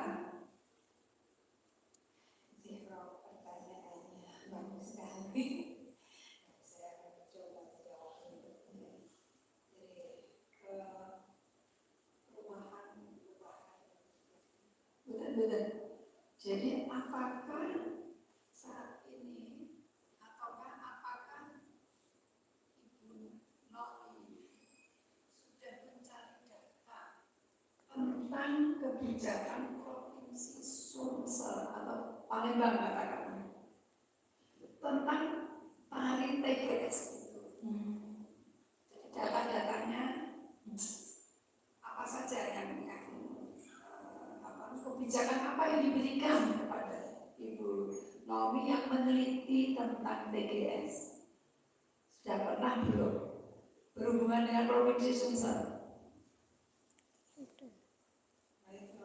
Pertanyaannya bagus sekali. Saya akan mencoba menjawabnya. Jadi perubahan. Betul. Jadi apakah saat ini ataukah apakah Ibu Nomi sudah mencari data tentang kebijakan Provinsi Sumsel atau Palembang katakan tentang tari TGS itu? Jadi data-datanya apa saja yang kebijakan apa yang diberikan kepada Ibu Nomi yang meneliti tentang TGS? Sudah pernah belum berhubungan dengan Provinsi Sumsel? Baik,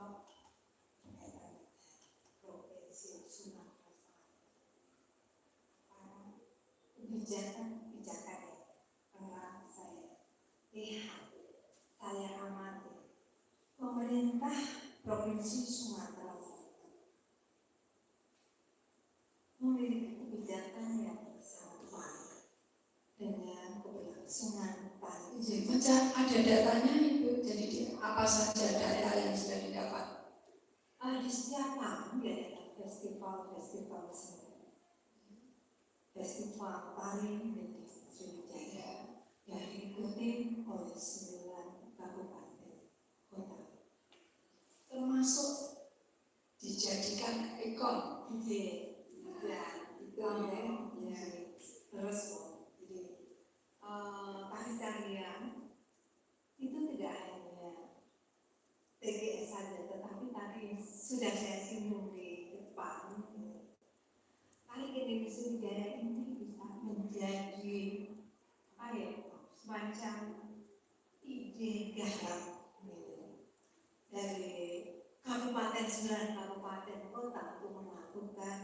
Provinsi Sumatera Selatan. Kebijakan yang pernah saya lihat, saya amati, pemerintah Provinsi Sumatera Selatan memiliki kebijakan yang sangat baik dengan keberlangsungan tari. Ada datanya Ibu, jadi apa saja data yang sudah didapat? Di setiap tahun ada festival seni, festival tari di Sriwijaya yang diikuti oleh 9 kabupaten kota, Termasuk dijadikan ikon. Terus jadi tari-tarian itu tidak hanya TGS saja, tetapi tadi sudah saya singgung di depan depan tari gending Sriwijaya ini bisa menjadi semacam ide garap dari kabupaten 9 kabupaten kota untuk melakukan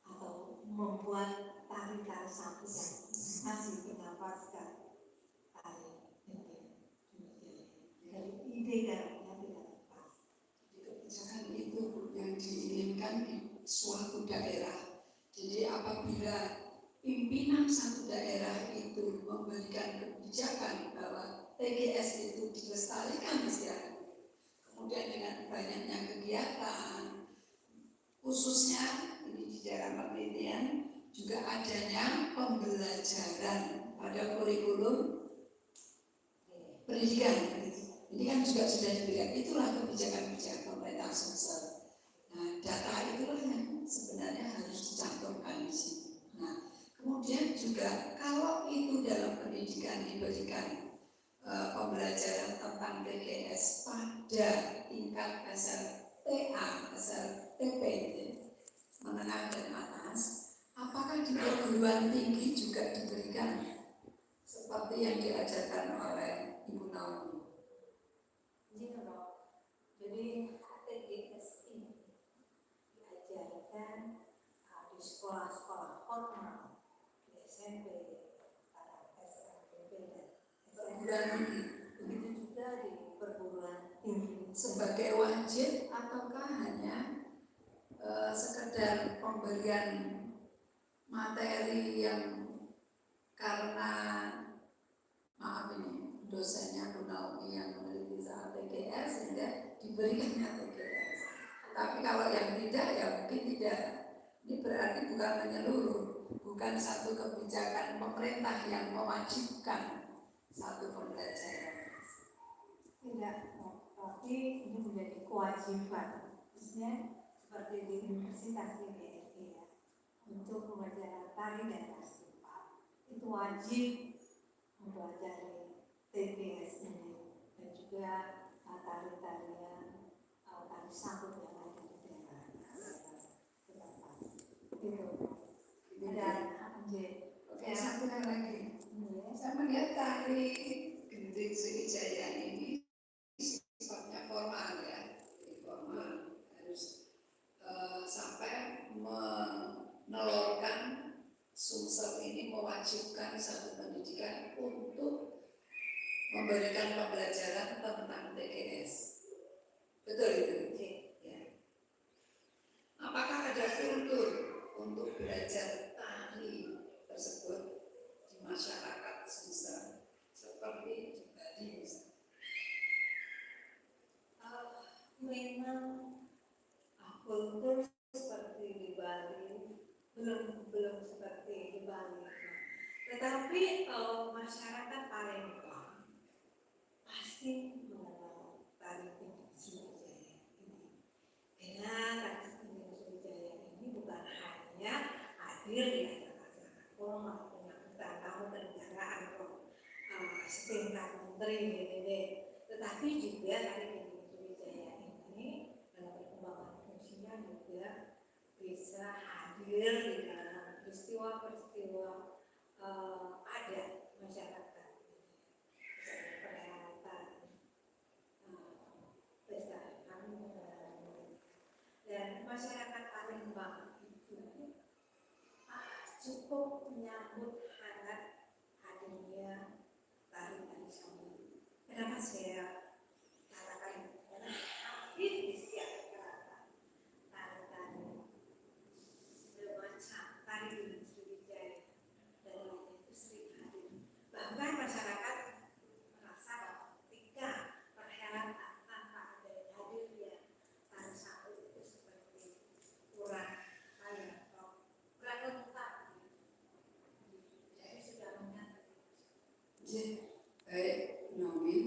atau membuat tari-tari satu yang masih bernapaskan tari gending Sriwijaya. Dari ide garapnya tidak lepas. Kebijakan itu yang diinginkan di suatu daerah. Jadi apabila pimpinan satu daerah itu memberikan kebijakan bahwa TGS itu dilestarikan istilahnya, kemudian dengan banyaknya kegiatan, khususnya ini di daerah penelitian juga adanya pembelajaran pada kurikulum pendidikan. Ini kan juga sudah diberikan, itulah kebijakan-kebijakan pemerintah Sumsel. Nah, data itulah yang sebenarnya harus dicantumkan di sini. Nah, kemudian juga kalau itu dalam pendidikan diberikan pembelajaran tentang TGS pada tingkat SLTA, SLTP, menengah dan atas, apakah di perguruan tinggi juga diberikan seperti yang diajarkan oleh Ibu Naomi? Jadi TGS ini diajarkan di sekolah-sekolah formal, di SMP, SMP dan SMA. Begitu juga di perguruan tinggi. Sebagai wajib ataukah hanya sekedar pemberian materi yang karena maaf ini dosennya Bu Naomi yang meneliti soal TGS sehingga diberikannya TGS. Tapi kalau yang tidak ya mungkin tidak. Ini berarti bukan menyeluruh, bukan satu kebijakan pemerintah yang mewajibkan satu pembelajaran. Tidak, tapi ini menjadi kewajiban. Maksudnya seperti di Universitas IGRI ya, untuk pembelajaran tari dan tasbih itu wajib mempelajari TGS ini dan juga tari-tarian tari sangkut yang ada di daerah tempat itu. Dan Oke, satu hal lagi. Saya melihat tari gending Sriwijaya ini sifatnya formal ya, informal, harus sampai menelurkan Sumsel ini mewajibkan satu pendidikan untuk memberikan pembelajaran tentang TGS. Betul itu? Ya. Apakah ada kultur untuk belajar tari tersebut di masyarakat Sumsel seperti di Bali misalnya? Memang kultur seperti di Bali belum seperti di Bali. Tetapi masyarakat Palembang pasti mengenal tari gending Sriwijaya ini. Karena tari gending Sriwijaya ini bukan hanya hadir di acara-acara formal penyambutan tamu kenegaraan setingkat menteri BPD, tetapi juga tari gending Sriwijaya ini dalam perkembangan fungsinya juga bisa hadir di dalam peristiwa-peristiwa adat masyarakat, misalnya perhelatan, pesta kami dan masyarakat Palembang itu cukup menyambut hangat hadirnya tari-tari sambung. Kenapa saya katakan itu? Karena hampir di setiap gerakan tari-tari semacam tari gending Sriwijaya dan lainnya itu sering hadir. Bahkan masyarakat merasa bahwa ketika perhelatan tanpa ada hadirnya tari sambung itu seperti kurang lengkap. Jadi sudah mengatur. Baik, Naomi.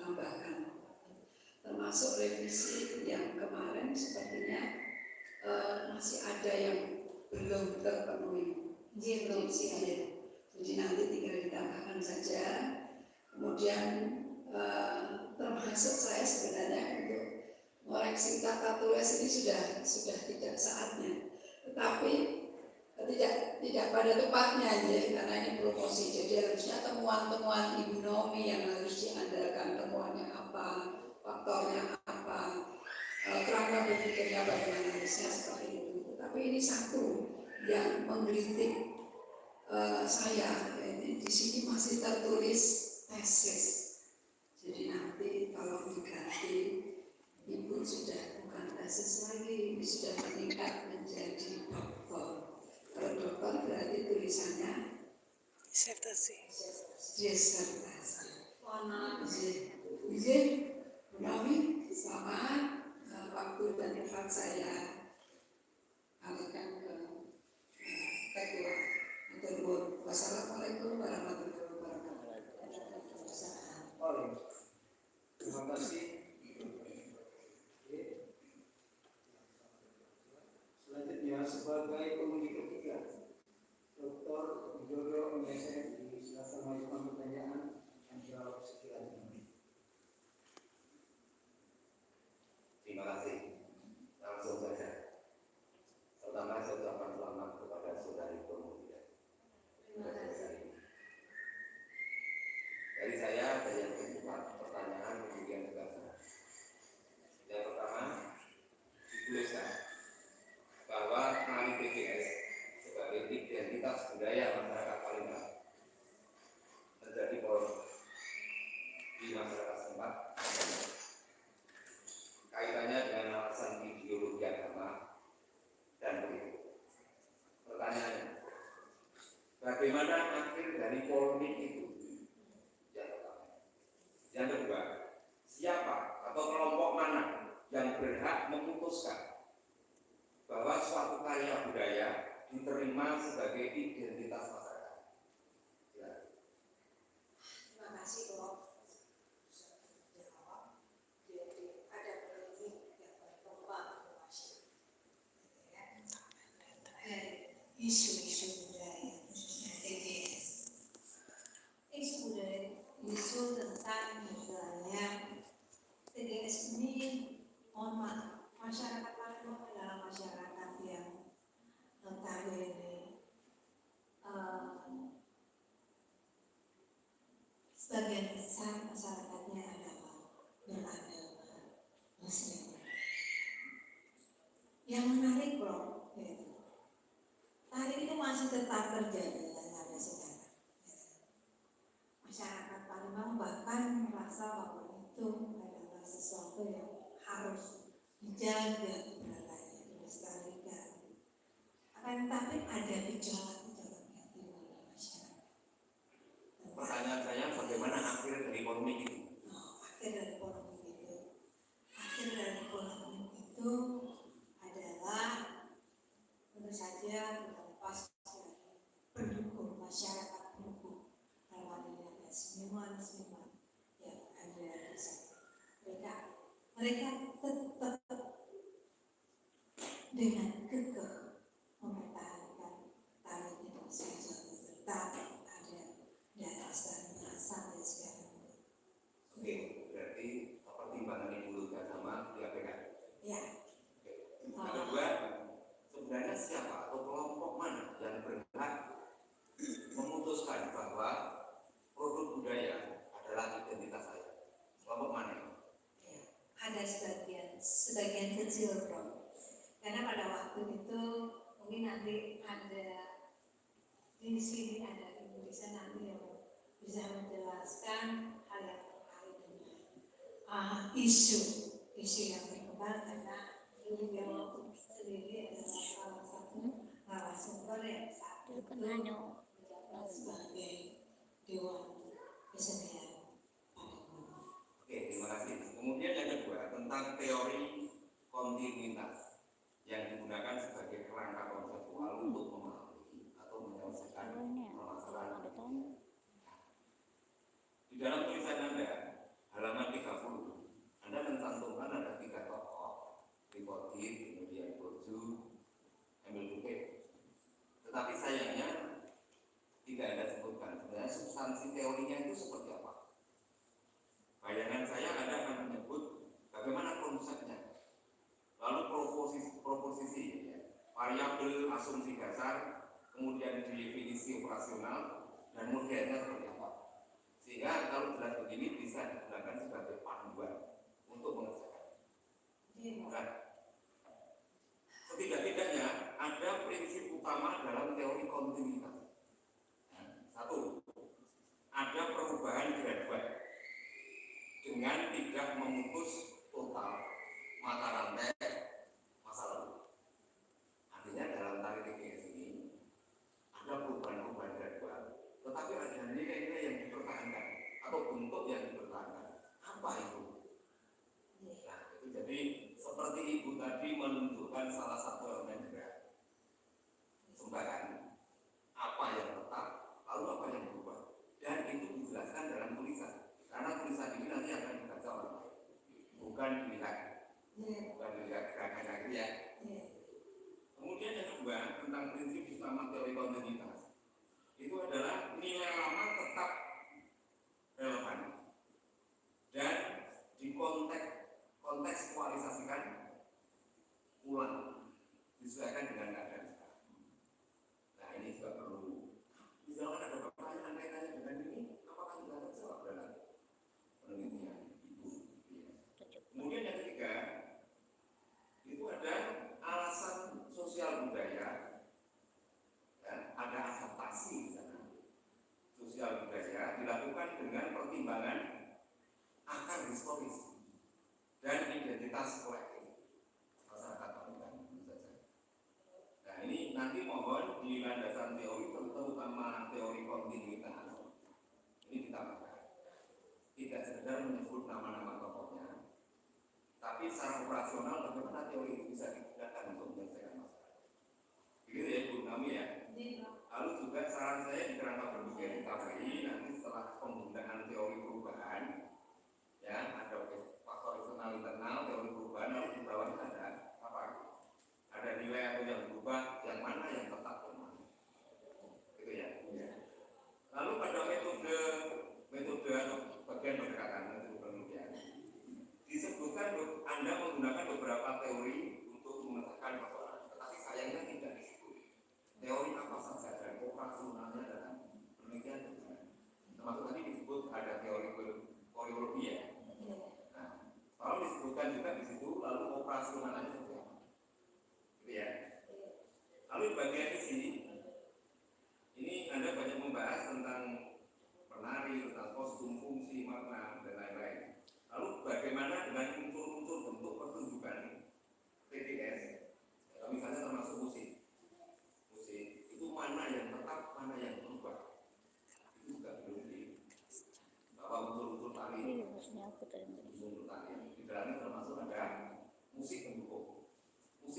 tambahkan, termasuk revisi yang kemarin sepertinya masih ada yang belum terpenuhi. Jadi nanti tinggal ditambahkan saja. Kemudian termasuk saya sebenarnya untuk koreksi tata tulis ini sudah tidak saatnya, tetapi tidak pada tempatnya ya, karena ini promosi. Jadi harusnya temuan-temuan Ibu Nomi yang harus diandalkan, temuannya apa, faktornya apa, kerangka berpikirnya bagaimana, harusnya seperti itu. Tapi ini satu yang menggelitik saya, ini di sini masih tertulis tesis. Jadi nanti kalau diganti, Ibu sudah bukan tesis lagi, ini sudah meningkat menjadi doktor. Kalau doktor berarti tulisannya Disertasi. disertasi. Izin, Bu Nomi, selamat. Waktu dan tempat saya alihkan ke ketua. Wassalamualaikum warahmatullahi wabarakatuh. Terima kasih. Selanjutnya sebagai penguji ketiga, Dr. Widodo MSN, silakan mengajukan pertanyaan dan jawab sekiranya. Terima kasih. Langsung saja. Pertama saya ucapkan selamat kepada saudari pemuda. Terima kasih. Dari saya ada yang bersifat pertanyaan kemudian gagasan. Yang pertama, dituliskan bahwa tari PGS sebagai identitas budaya masyarakat Palembang menjadi polemik di masyarakat setempat. Kaitannya dengan alasan ideologi agama dan politik. Pertanyaannya, bagaimana akhir dari polemik itu? Yang pertama. Yang kedua, siapa atau kelompok mana yang berhak memutuskan bahwa suatu karya budaya diterima sebagai identitas masyarakat? Ya. Terima kasih Prof. Jawab. Jadi ada polemik yang berkembang di masyarakat. Isu-isu budaya, khususnya TBS. Isu budaya, isu tentang misalnya TBS ini, mohon maaf, masyarakat Palembang adalah masyarakat yang notabene sebagian besar masyarakatnya adalah beragama Muslim. Yang menarik bro, tari itu masih tetap terjadi sampai sekarang. Masyarakat Palembang bahkan merasa bahwa itu adalah sesuatu yang harus dijaga keberadaannya, dilestarikan. Akan tetapi ada gejolak-gejolak yang timbul di masyarakat. Pertanyaan saya, bagaimana akhir dari polemik itu? Akhir dari polemik itu adalah tentu saja terlepas dari pendukung masyarakat pendukung dalam ini ada seniman-seniman yang ada di sana. Mereka tetap dengan kekeh mempertahankan tari Indonesia tetap ada dan sampai sekarang. Oke, berarti pertimbangan ideologi agama diabaikan. Ya. Yang kedua, sebenarnya siapa atau kelompok mana yang berhak memutuskan bahwa produk budaya adalah identitas saya? Kelompok mana? Ya, ada sebagian kecil bro. Karena pada waktu itu mungkin nanti ada di sini ada Indonesia nanti yang bisa menjelaskan hal yang terkait dengan isu yang berkembang karena beliau sendiri adalah salah satu narasumber yang saat itu menjabat sebagai Dewan Kesenian Palembang. Oke, terima kasih. Kemudian yang kedua tentang teori kontinuitas yang digunakan sebagai kerangka konseptual untuk memahami atau menyelesaikan permasalahan. Di dalam tulisan Anda, halaman 3 variabel, asumsi dasar, kemudian definisi operasional, dan modelnya seperti apa. Sehingga kalau jelas begini bisa digunakan sebagai panduan untuk mengerjakan. Nah, setidak-tidaknya ada prinsip utama dalam teori kontinuitas. Satu, ada perubahan gradual dengan tidak memutus total mata rantai masa lalu. Artinya dalam tarik TGS ini ada perubahan-perubahan gradual, tetapi ada nilai-nilai yang dipertahankan atau bentuk yang dipertahankan. Apa itu? Nah, itu jadi seperti ibu tadi menunjukkan salah satu elemen gerak. Sembaran apa yang tetap, lalu apa yang berubah, dan itu dijelaskan dalam tulisan. Karena tulisan ini nanti akan dibaca orang lain, bukan dilihat gerakannya itu ya. Kemudian yang kedua tentang prinsip utama teori kontinuitas itu adalah nilai lama tetap relevan dan dikontekstualisasikan ulang, disesuaikan dengan keadaan sekarang. Nah ini juga perlu. Misalkan ada pertanyaan kaitannya dengan ini, apakah kita bisa jawab dalam penelitian itu? Kemudian yang ketiga itu ada alasan sosial budaya, dan ada adaptasi di sana. Sosial budaya dilakukan dengan pertimbangan akar historis dan identitas kolektif masyarakat bangsa. Nah ini nanti mohon di landasan teori terutama teori kontinuitas ini ditambahkan. Tidak sekedar menyebut nama-nama tokohnya, tapi secara operasional bagaimana teori itu bisa digunakan untuk menyelesaikan masalah. Begitu ya Bu Nami ya. Lalu juga saran saya di kerangka berpikir ditambahi nanti setelah penggunaan teori perubahan, ya ada faktor eksternal internal teori perubahan, lalu di bawahnya ada apa? Ada nilai atau yang berubah, yang mana yang tetap dan mana. Gitu ya. Lalu pada metode atau bagian pendekatan metode penelitian disebutkan Anda menggunakan beberapa teori untuk memecahkan persoalan, tetapi sayangnya tidak disebut teori apa saja dan operasionalnya dalam penelitian. Termasuk tadi disebut ada teori koreologi ya. Nah, kalau disebutkan juga di situ, lalu operasionalnya seperti apa? Gitu ya. Lalu di bagian isi ini Anda banyak membahas tentang penari, tentang kostum, fungsi, makna dan lain-lain. Lalu bagaimana dengan unsur-unsur bentuk pertunjukan TTS, misalnya termasuk musik itu mana yang tetap, mana yang berubah, itu juga belum di bahwa unsur-unsur tari di dalamnya termasuk ada musik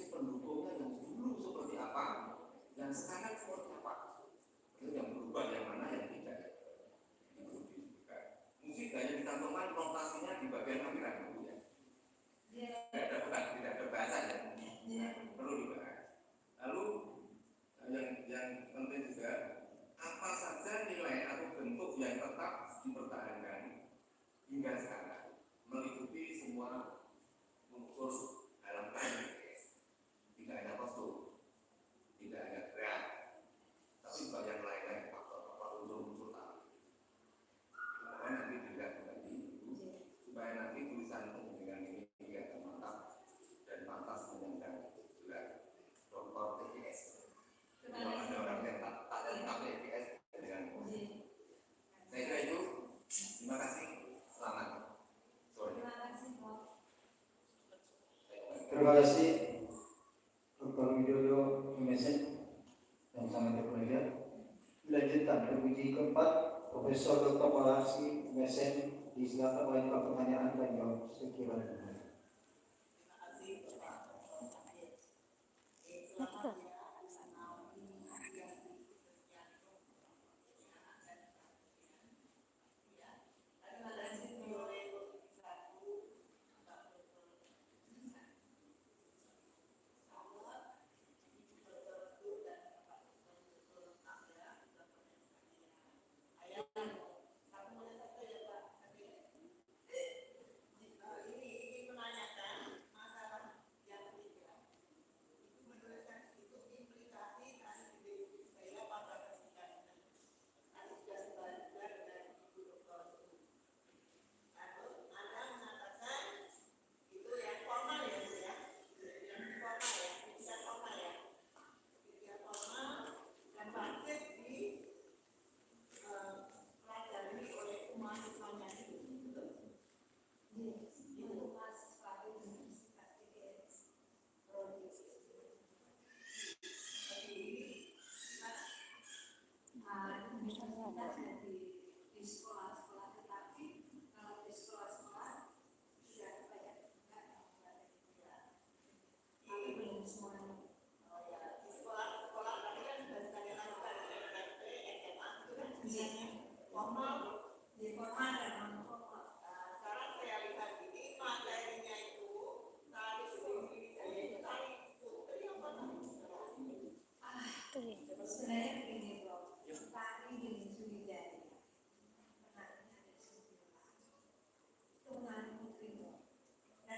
pendukungnya yang dulu seperti apa, yang sekarang seperti apa, itu yang berubah, yang mana yang tidak. Musik hanya dicantumkan notasinya di bagian kamera dulu ya. Tidak ada bahasa ya. Perlu dibahas. Lalu yang penting juga apa saja nilai atau bentuk yang tetap dipertahankan hingga sekarang meliputi semua unsur dalam teknik. Tidak hanya kostum, tidak hanya gerak, tapi bagian lain-lain faktor unsur-unsur tadi. Nanti dilihat kembali supaya nanti tulisan dengan ini kelihatan mantap dan pantas menyandang gelar Doktor TGS. Kalau ada orang yang tak lengkap TGS dengan saya kira itu. Terima kasih. Selamat sore. Terima kasih Dr. Widodo Mesen yang sangat berpelajar. Dilanjutkan teruji keempat Profesor Dr. Malarsi Mesen, disilakan oleh pertanyaan dan jawab sekiranya.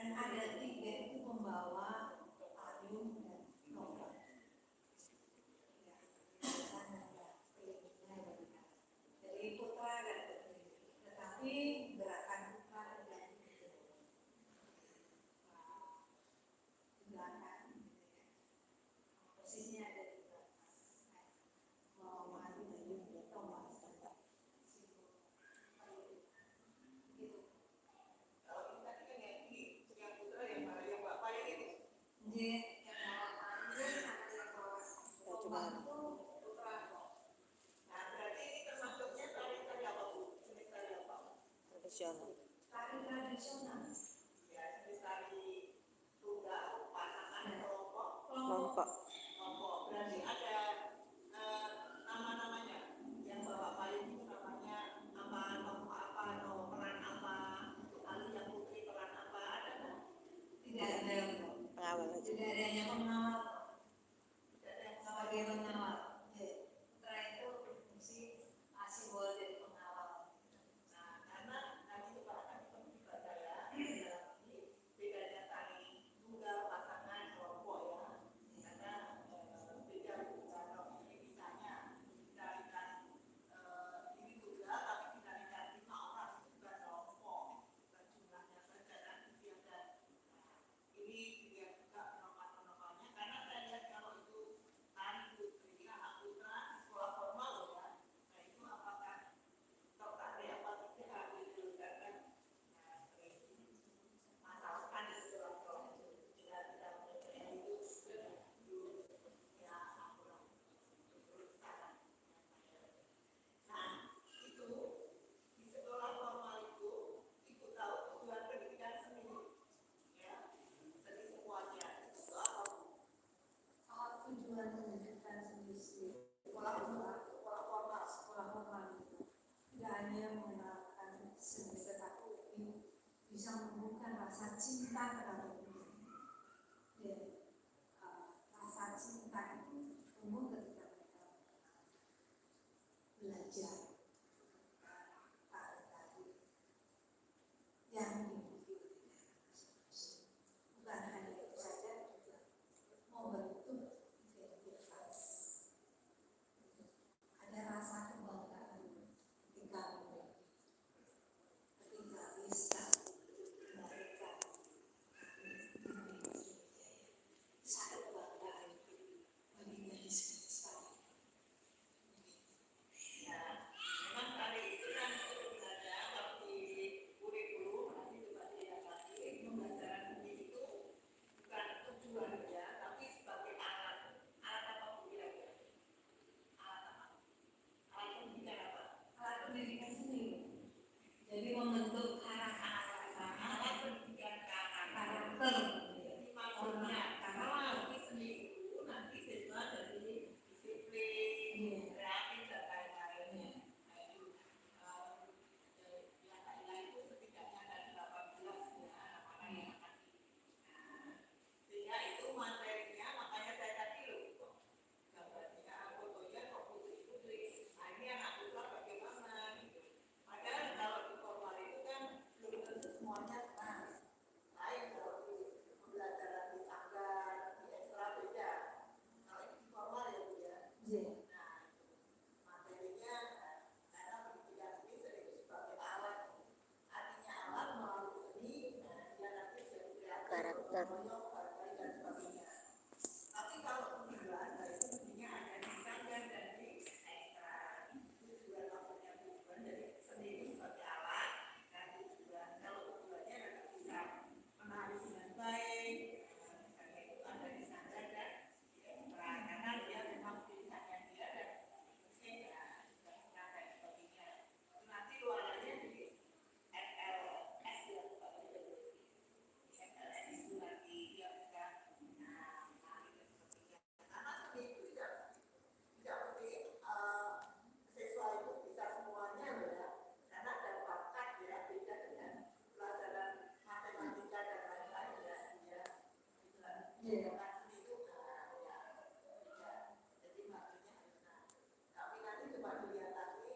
Dan ada 3 itu membawa payung dan novel. Jadi putra dan putri. Tetapi gerakan putra dan putri di belakang, posisinya ada di belakang. Mau maju dan tombak sentak. Gitu. Kalau ini tadi kan yang putra yang bapak yang ini. Yang bawa payung sama yang bawa tombak itu putra. Nah, berarti ini termasuknya tari apa, Bu? Jenis tari apa? Tradisional. Tari tradisional. Ya, jenis tari tunggal, pasangan, kelompok. Kelompok. Kelompok. Berarti ada nama-namanya. Yang bawa payung itu namanya apa, tokoh apa, atau peran apa. Lalu yang putri peran apa, ada kan? Tidak ada. Pengawal aja. Tidak ada yang mengawal. Tidak ada yang sebagai pengawal. Putra itu berfungsi simbol dari pengawal. Nah, karena tadi itu Pak kan dibaca ya, dalam ini bedanya tari tunggal, pasangan, kelompok ya. Karena beda kalau ini misalnya ditarikan ini tunggal tapi ditarikan 5 orang bukan kelompok, bukan jumlahnya saja kan biarkan. Ini dilihat juga novel-novelnya karena saya lihat kalau itu tari putri, anak putra sekolah formal loh ya. Nah itu apakah tertarik apa tidak gitu kan? Nah masalahkan itu kalau tidak mempercayai itu ya akurat terus sana. Nah itu di sekolah formal itu ibu tahu tujuan pendidikan seni ya, jadi semuanya itu apa? Tujuan pendidikan sendiri sekolah formal itu tidak hanya mengenalkan seni, tetapi bisa menumbuhkan rasa cinta terhadap diri. Dan rasa cinta itu tumbuh ketika mereka belajar tari-tari yang dimiliki oleh daerah masing-masing. Bukan hanya itu saja, juga membentuk identitas. Ada rasa kebanggaan ketika bisa mereka sangat kebanggaan bagi gadis tari. Ya, memang tari itu kan sebenarnya kalau di kurikulum nanti coba dilihat lagi, pembelajaran seni itu bukan tujuan ya, tapi sebagai alat apa Bu kira-kira? Alat apa? Alat pendidikan apa? Alat pendidikan seni. Jadi membentuk alat pendidikan karakter. Jadi maksudnya kalau nanti seni itu nanti siswa jadi disiplin, kreatif dan lain-lainnya. Nah itu yang lain itu setidaknya ada 18 ya anak-anak yang akan sehingga itu materinya, makanya saya tadi loh gambarnya fotonya kok putri-putri. Nah ini anak putra bagaimana gitu. Padahal kalau di formal itu kan belum tentu semuanya senang. Lain kalau di pembelajaran di sanggar, di ekstra beda. Kalau ini di formal ya Bu ya. Nah materinya karena pendidikan ini sering sebagai alat. Artinya alat melalui seni, dia nanti jadi kreatif, Karakter. dan sebagainya. Tapi kalau tujuan, itu mestinya ada di sanggar dan di ekstra. Tujuan maksudnya tujuan dari sendiri sebagai alat dan tujuan kalau tujuannya adalah bisa menari dengan baik, misalnya itu ada di sanggar dan di ekstra karena dia memang pilihannya dia dan mungkin ya sudah dan sebagainya. Nanti luarannya di SLS ya Pak. SLS itu nanti dia bisa menari dan sebagainya. Karena seni itu tidak mesti siswa itu bisa semuanya loh ya. Karena ada bakat ya, beda dengan pelajaran matematika dan lain-lain ya. Bakat seni itu ya beda. Jadi maksudnya tapi nanti coba dilihat lagi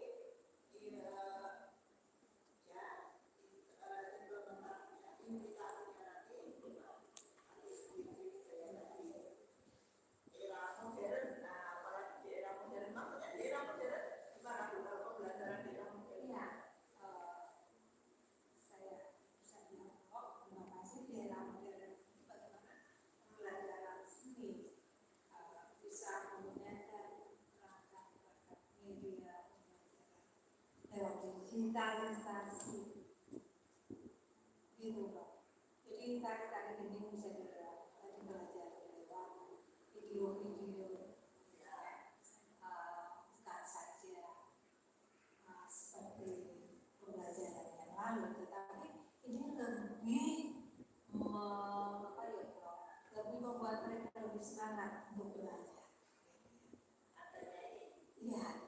implikasinya nanti digitalisasi gitu Pak. Jadi tari gending bisa juga belajar lewat video-video, bukan saja seperti pembelajaran yang lalu, tetapi ini lebih lebih membuat mereka lebih semangat untuk belajar. Iya.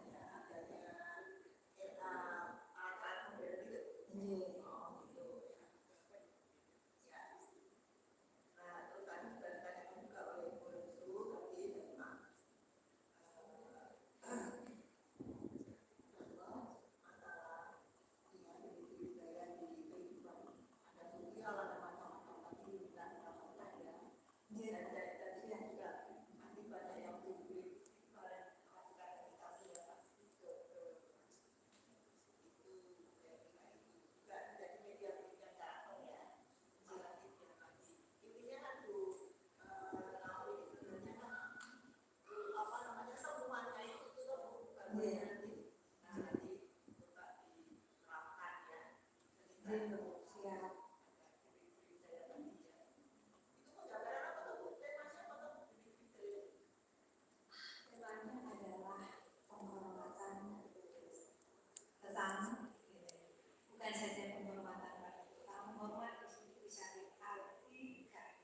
Bukan saja penghormatan pada tamu, hormat di situ bisa diartikan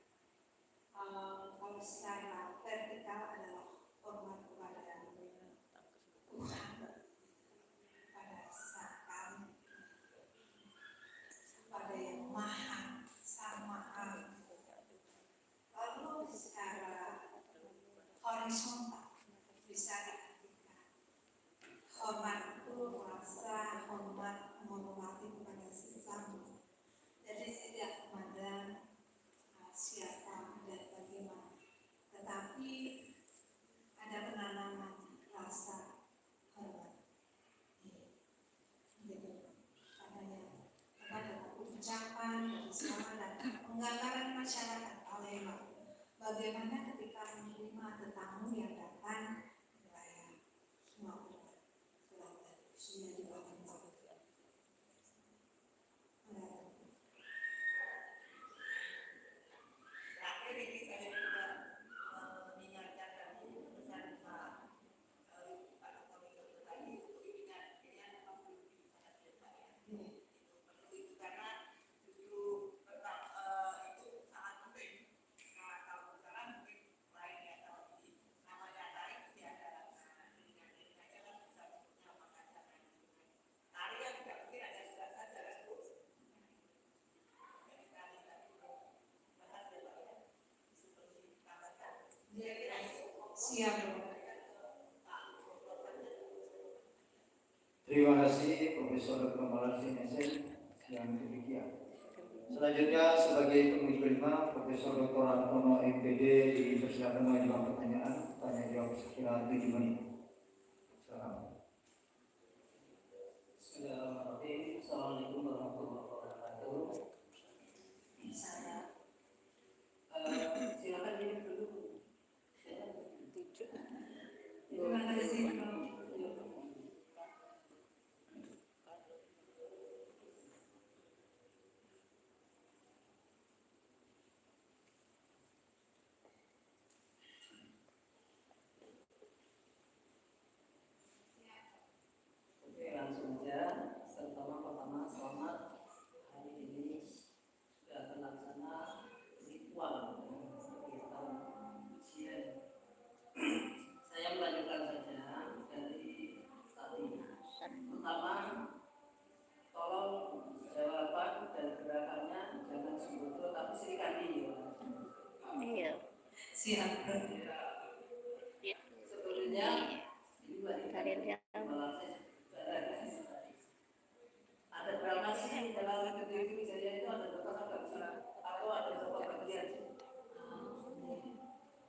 kalau secara vertikal adalah hormat kepada Tuhan, pada Sang Kami, pada Yang Maha Sang Maha. Lalu secara horizontal bisa diartikan hormat itu rasa hormat menghormati kepada sesama. Jadi tidak memandang siapa dan bagaimana, tetapi ada penanaman rasa hormat. Gitu. Adanya pada ucapan bersama dan penggambaran masyarakat Palembang. Bagaimana ketika menerima tetamu yang datang wilayah Sumatera Selatan, usia di bawah tahun. Terakhir ini saya juga mengingatkan tadi pesan Pak Tony Soto tadi untuk ingat memang belum disangat ya Pak ya. Itu perlu itu karena justru itu sangat penting. Nah kalau sekarang mungkin lain ya kalau di namanya tari tidak ada ringan-ringan saja kan bisa sebutnya apa saja kan. Tari yang tidak mungkin ada sudah saja kan Bu. Jadi tadi bahas ya Pak ya. Seperti ditambahkan. Kira-kira itu. Siap. Terima kasih Profesor Dr. Malarsi Mesen yang demikian. Selanjutnya sebagai penguji kelima Profesor Dr. Antono MPD dipersilakan mengajukan pertanyaan. Tanya jawab sekira 7 menit. Selamat. Bismillahirrahmanirrahim. Assalamualaikum warahmatullahi wabarakatuh. Silakan duduk dulu. Terima kasih. Oke, langsung saja. Pertama selamat hari ini sudah terlaksana ritual sebagai tahun ujian. Saya melanjutkan saja dari tadi. Pertama, tolong jawaban dan gerakannya jangan sembrono tapi serikan video. Iya. Siap. Sebelumnya Ibu Kalian ada berapa sih dalam Kediri Wijaya itu ada berapa bagian atau ada berapa bagian?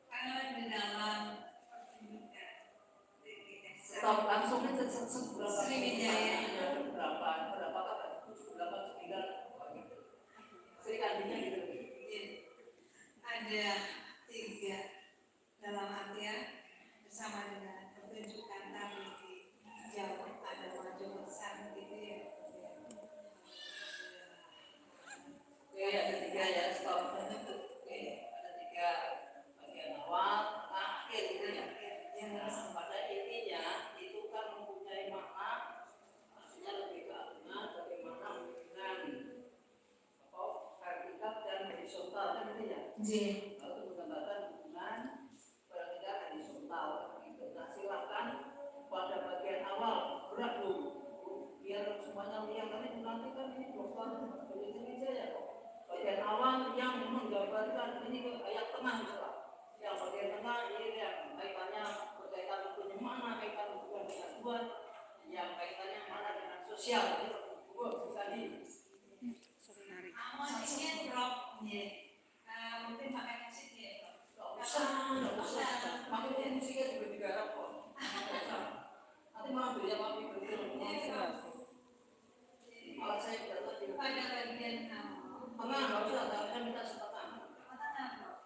Kalau di dalam Stop langsung aja seberapa Sriwijaya ada berapa kan 78 9 serikandinya gitu. ada 3 dalam artian bersama dengan pertunjukan tari di Jawa J. Lalu pendapatan hubungan perniagaan horizontal gitu. Nah silakan pada bagian awal gerak dulu biar semuanya lihat tadi nanti kan ini dokter Wijaya kok. Bagian awal yang menggambarkan ini ke ayat tengah misalnya. Yang bagian tengah ini yang kaitannya berkaitan dengan mana kaitan hubungan dengan Tuhan, yang kaitannya mana dengan sosial gitu. Bisa di Musiknya drop, mungkin pakai musik ya. nggak usah. Makanya musiknya juga digarap kok. Nanti malah beli apa malah saya tidak tahu. Pada bagian Tengah nggak usah, saya minta setengah.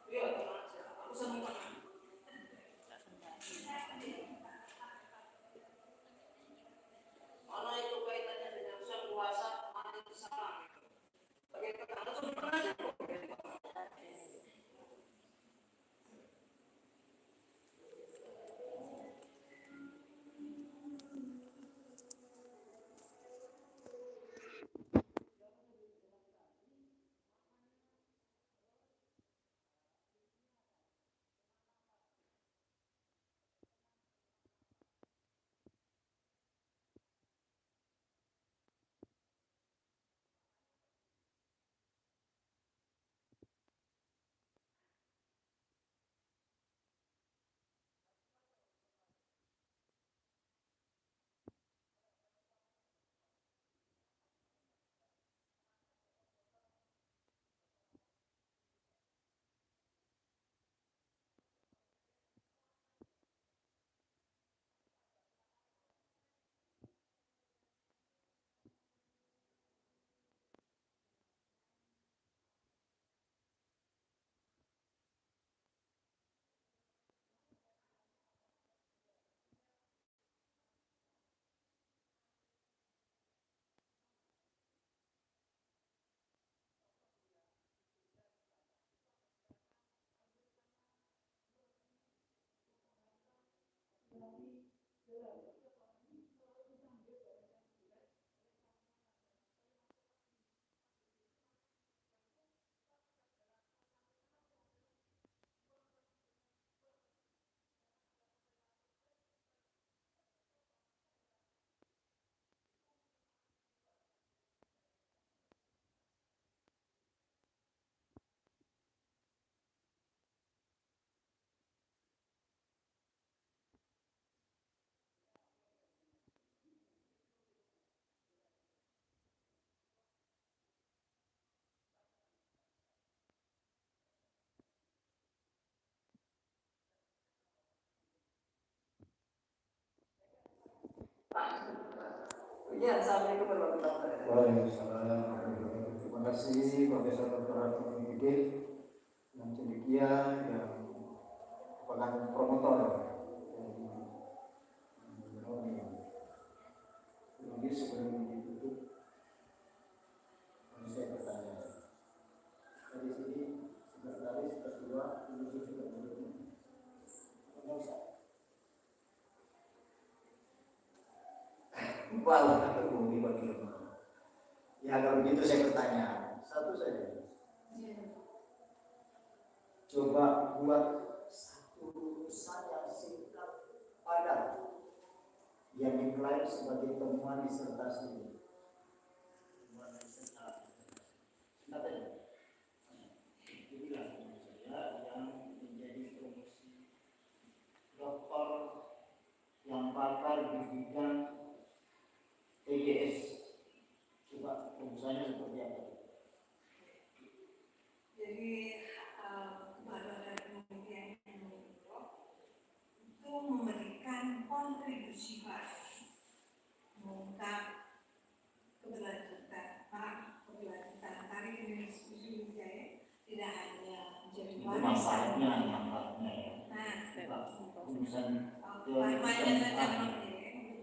Iya, tengah aja. Aku sama tengah. Mana itu kaitannya dengan usaha puasa, mana itu salah. Pakai tengah langsung tengah aja. Ya, assalamualaikum warahmatullahi wabarakatuh. Waalaikumsalam. Terima kasih Profesor Dr. Arthur Muhyiddin yang cendekia yang merupakan promotor dari sebelum ditutup saya bertanya dari sini sekretaris kedua Indonesia juga bertemu Walau ketemu di bagi ya kalau gitu saya bertanya satu saja. Coba buat satu tulisan yang singkat padat yang diklaim sebagai temuan disertasi ini. Temuan disertasi. Kenapa ya? Inilah saya yang menjadi promosi doktor yang pakar di bidang TGS. Coba rumusannya seperti apa? Jadi kepada kementerian itu memberikan kontribusi baru mengungkap keberlanjutan tari Indonesia Wijaya tidak hanya menjadi warisan. Nah, warnanya saja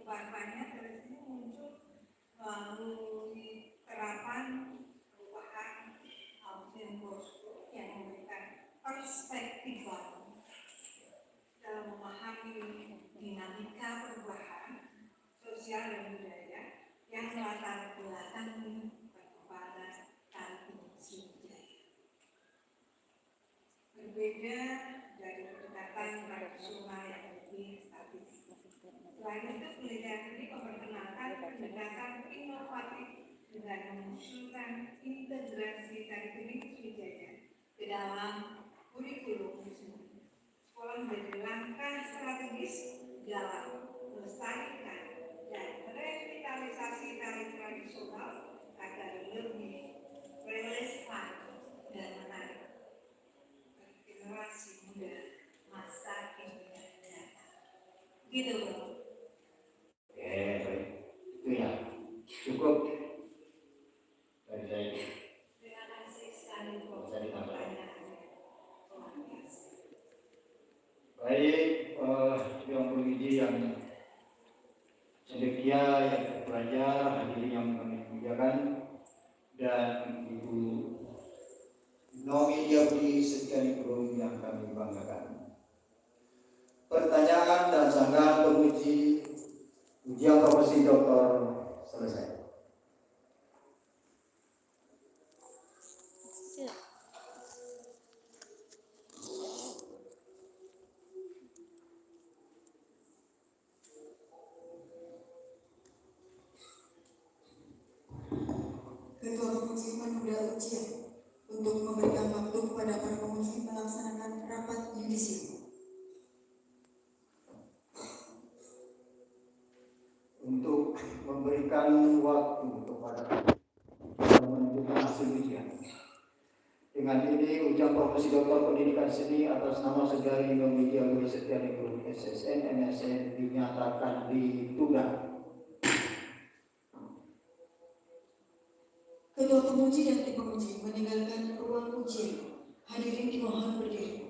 warnanya dari sini muncul melalui terapan perubahan Alvin Bosco yang memberikan perspektif baru dalam memahami dinamika perubahan sosial dan budaya yang melatar belakangi perkembangan tari Indonesia Wijaya. berbeda dari pendekatan tradisional yang lebih statis. Selain itu, penelitian ini memperkenalkan pendekatan inovatif dengan mengusulkan integrasi teknik Sriwijaya ke dalam kurikulum tersebut. Sekolah menjadi langkah strategis dalam melestarikan dan revitalisasi tari tradisional agar lebih relevan dan menarik bagi generasi muda masa kini yang datang. Gitu, Bro. Oke, baik. Itu ya. Cukup dari saya. Terima kasih sekali untuk Bisa ditambah. pertanyaannya. Luar biasa. Baik, yang berwiji yang cendekia, yang terpelajar, hadirin yang kami muliakan, dan Ibu Nomi Diabudi Setianingrum yang kami banggakan. Pertanyaan dan sanggahan penguji ujian profesi doktor selesai. Ketua penguji menunda ujian untuk memberikan waktu kepada para penguji melaksanakan rapat yudisium. Untuk memberikan waktu kepada menentukan hasil ujian. Dengan ini ujian profesi doktor pendidikan seni atas nama Saudari Nomi Diabudi Setianingrum SSN MSN dinyatakan ditunda. Ketua penguji dan tim penguji meninggalkan ruang ujian. Hadirin dimohon berdiri.